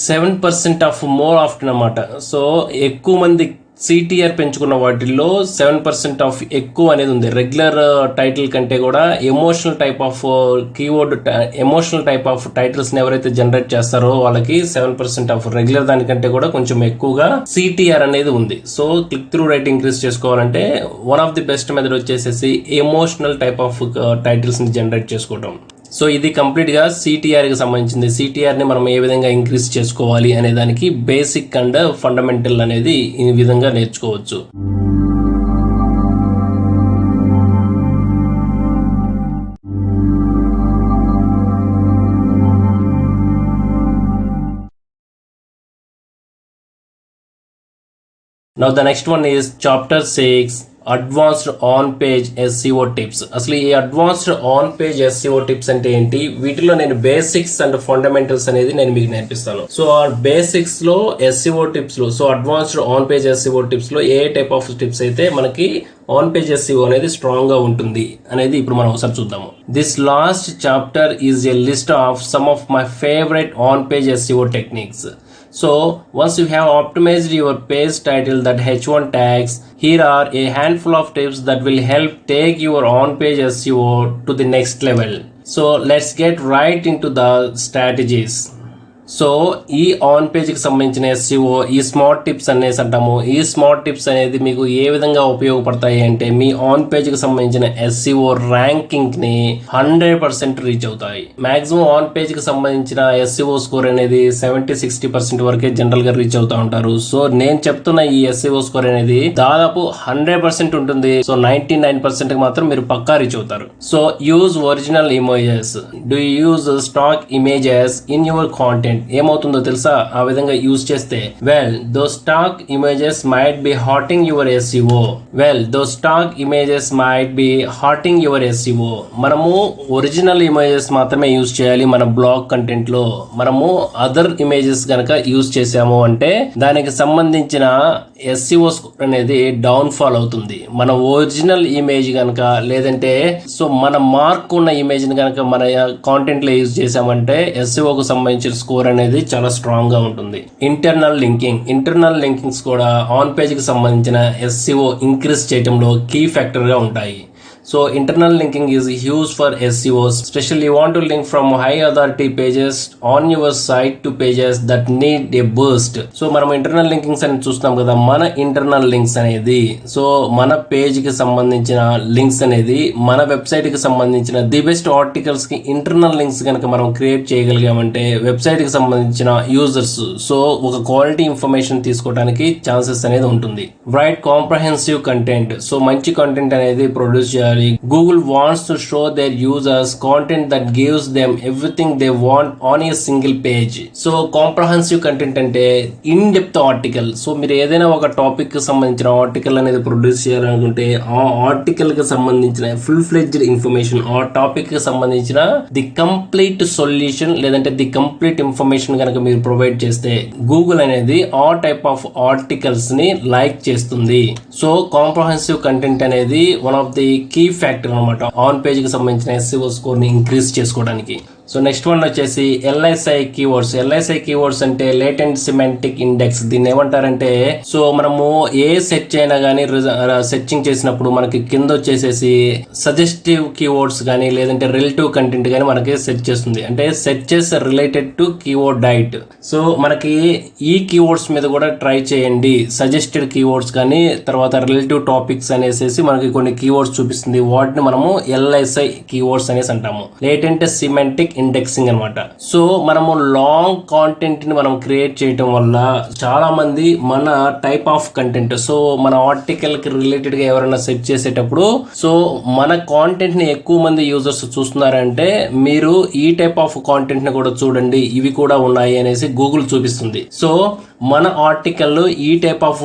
7% ఆఫ్ మోర్ ఆఫ్టెన్ అన్నమాట. సో ఎక్కువ మంది CTR పెంచుకున్న వాటిల్లో 7% ఆఫ్ ఎక్కువ అనేది ఉంది. రెగ్యులర్ టైటిల్ కంటే కూడా emotional type of keyword, emotional type of titles ని ఎవరైతే జనరేట్ చేస్తారో వాళ్ళకి 7% ఆఫ్ రెగ్యులర్ దానికంటే కూడా కొంచెం ఎక్కువగా CTR అనేది ఉంది. So click through rate increase చేసుకోవాలంటే one of the best method వచ్చేసి ఎమోషనల్ టైప్ ఆఫ్ టైటిల్స్ ని జనరేట్ చేసుకోవడం. సో ఇది కంప్లీట్ గా CTR కి సంబంధించింది. CTR ని మనం ఏ విధంగా ఇంక్రీజ్ చేసుకోవాలి అనే దానికి బేసిక్ అండ్ ఫండమెంటల్ అనేది ఈ విధంగా నేర్చుకోవచ్చు. Now the next one is chapter 6, advanced on page SEO tips. అసలు ఈ advanced on page SEO tips అంటే ఏంటి, వీటిలో నేను బేసిక్స్ అండ్ ఫండమెంటల్స్ అనేది నేను మీకు నేర్పిస్తాను. సో ఆ బేసిక్స్ లో SEO టిప్స్ లో, so advanced on page SEO tips లో ఏ టైప్ ఆఫ్ టిప్స్ అయితే మనకి ఆన్ పేజ్ SEO అనేది స్ట్రాంగ్ గా ఉంటుంది అనేది ఇప్పుడు మనం ఒకసారి చూద్దాము. This last chapter is a list of some of my favourite on page SEO techniques. So once you have optimized your page title, that H1 tags, here are a handful of tips that will help take your on-page SEO to the next level. So let's get right into the strategies. So ఈ on page కి సంబంధించిన SEO ఈ smart tips అనేసి అంటాము. ఈ smart tips అనేది మీకు ఏ విధంగా ఉపయోగపడతాయి అంటే మీ ఆన్ పేజ్ కి సంబంధించిన SEO ర్యాంకింగ్ ని 100% రీచ్ అవుతాయి. మాక్సిమం ఆన్ పేజ్ కి సంబంధించిన SEO స్కోర్ అనేది 70-60% వరకే జనరల్ గా రీచ్ అవుతా ఉంటారు. సో నేను చెప్తున్న ఈ SEO స్కోర్ అనేది దాదాపు 100% ఉంటుంది. సో 99% కి మాత్రం మీరు పక్కా రీచ్ అవుతారు. So use original images. Do use stock images in your content. Content ఏమవుతుందో తెలుసా ఆ విధంగా యూజ్ చేస్తే? Well though stock images might be hurting your SEO. మనము ఒరిజినల్ ఇమేజెస్ మాత్రమే యూజ్ చేయాలి మన బ్లాగ్ కంటెంట్ లో. మనము అదర్ ఇమేజెస్ గనక యూజ్ చేసాము అంటే దానికి సంబంధించిన ఎస్ఈఓ స్కోర్ అనేది డౌన్ ఫాల్ అవుతుంది. మన ఒరిజినల్ ఇమేజ్ గనక లేదంటే సో మన మార్క్ ఉన్న ఇమేజ్ ని గనక మన కాంటెంట్ లో యూజ్ చేసామంటే ఎస్ఈఓ కు సంబంధించిన స్కోర్ అనేది చాలా స్ట్రాంగ్ గా ఉంటుంది. ఇంటర్నల్ లింకింగ్స్ కూడా ఆన్ పేజ్ కి సంబంధించిన ఎస్ఈఓ ఇంక్రీజ్ చేయడంలో కీ ఫ్యాక్టర్ గా ఉంటాయి. So internal linking is huge for SEOs, especially you want to link from high authority pages on your site to pages that need a boost. So మనం internal లింకింగ్స్ అని చూస్తాం కదా, మన internal links అనేది so మన page కి సంబంధించిన links అనేది మన వెబ్సైట్ కి సంబంధించిన ది బెస్ట్ ఆర్టికల్స్ కి ఇంటర్నల్ లింక్స్ కనుక మనం క్రియేట్ చేయగలిగామంటే వెబ్సైట్ కి సంబంధించిన యూజర్స్ సో ఒక క్వాలిటీ ఇన్ఫర్మేషన్ తీసుకోవడానికి ఛాన్సెస్ అనేది ఉంటుంది. రైట్ కాంప్రహెన్సివ్ కంటెంట్, సో మంచి కంటెంట్ అనేది ప్రొడ్యూస్ చేయాలి. Google wants to show their users content that gives them everything they want on a single page. So comprehensive content అంటే in depth article. So మీరు ఏదైనా ఒక topic కి సంబంధించిన article అనేది ప్రొడ్యూస్ చేయాలనుకుంటే ఆ ఆర్టికల్ కి సంబంధించిన ఫుల్ ఫ్లెడ్జ్డ్ ఇన్ఫర్మేషన్, ఆ టాపిక్ కి సంబంధించిన ది కంప్లీట్ సొల్యూషన్ లేదంటే ది కంప్లీట్ ఇన్ఫర్మేషన్ కనుక మీరు ప్రొవైడ్ చేస్తే గూగుల్ అనేది ఆ టైప్ ఆఫ్ ఆర్టికల్స్ ని లైక్ చేస్తుంది. సో కాంప్రహెన్సివ్ కంటెంట్ అనేది one of the key factor అనమాట ఆన్ పేజ్ కి సంబంధించిన ఎస్ఈఓ స్కోర్ ని ఇంక్రీజ్ చేసుకోవడానికి. సో నెక్స్ట్ వన్ వచ్చేసి LSI కీవర్డ్స్ అంటే లేటెంట్ సిమాంటిక్ ఇండెక్స్. దీన్ని ఏమంటారంటే సో మనము ఏ సెర్చ్ అయినా కానీ సెర్చింగ్ చేసినప్పుడు మనకి కింద వచ్చేసేసి సజెస్టివ్ కీవర్డ్స్ కానీ లేదంటే రిలేటివ్ కంటెంట్ కానీ మనకి సెర్చ్ చేస్తుంది. అంటే searches related to keyword diet. So మనకి ఈ కీవర్డ్స్ మీద కూడా ట్రై చేయండి. సజెస్టెడ్ కీవర్డ్స్ కానీ తర్వాత రిలేటివ్ టాపిక్స్ అనేసి మనకి కొన్ని కీవర్డ్స్ చూపిస్తుంది. వాటిని మనము LSI కీవర్డ్స్ అనేసి అంటాము, లేటెంట్ సిమాంటిక్ ఇండెక్సింగ్ అన్నమాట. సో మనము లాంగ్ కాంటెంట్ ని మనం క్రియేట్ చేయడం వల్ల చాలా మంది మన టైప్ ఆఫ్ కంటెంట్ సో మన ఆర్టికల్ కి రిలేటెడ్ గా ఎవరైనా సెర్చ్ చేసేటప్పుడు సో మన కాంటెంట్ ని ఎక్కువ మంది యూజర్స్ చూస్తున్నారంటే మీరు ఈ టైప్ ఆఫ్ కాంటెంట్ ని కూడా చూడండి, ఇవి కూడా ఉన్నాయి అనేసి గూగుల్ చూపిస్తుంది. సో మన ఆర్టికల్ ఈ టైప్ ఆఫ్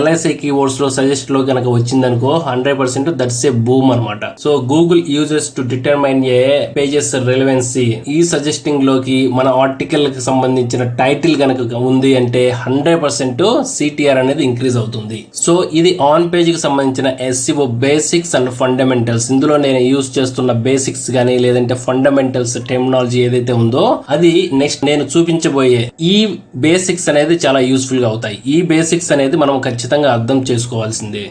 LSI కీవర్డ్స్ లో సజెస్ట్ లో కనుక వచ్చిందనుకో 100% దట్స్ ఏ బూమ్ అనమాట. So Google uses to determine a pages relevancy. ఈ సజెస్టింగ్ లోకి మన ఆర్టికల్ కి సంబంధించిన టైటిల్ కనుక ఉంది అంటే 100% CTR అనేది ఇంక్రీజ్ అవుతుంది. సో ఇది ఆన్ పేజ్ కి సంబంధించిన SEO బేసిక్స్ అండ్ ఫండమెంటల్స్. ఇందులో నేను యూజ్ చేస్తున్న బేసిక్స్ గానీ లేదంటే ఫండమెంటల్స్ టెర్మినాలజీ ఏదైతే ఉందో అది నెక్స్ట్ నేను చూపించబోయే ఈ బేసిక్స్ అనేది చాలా యూస్ఫుల్ గా అవుతాయి. ఈ బేసిక్స్ అనేది మనం ఖచ్చితంగా అర్థం చేసుకోవాల్సిందే.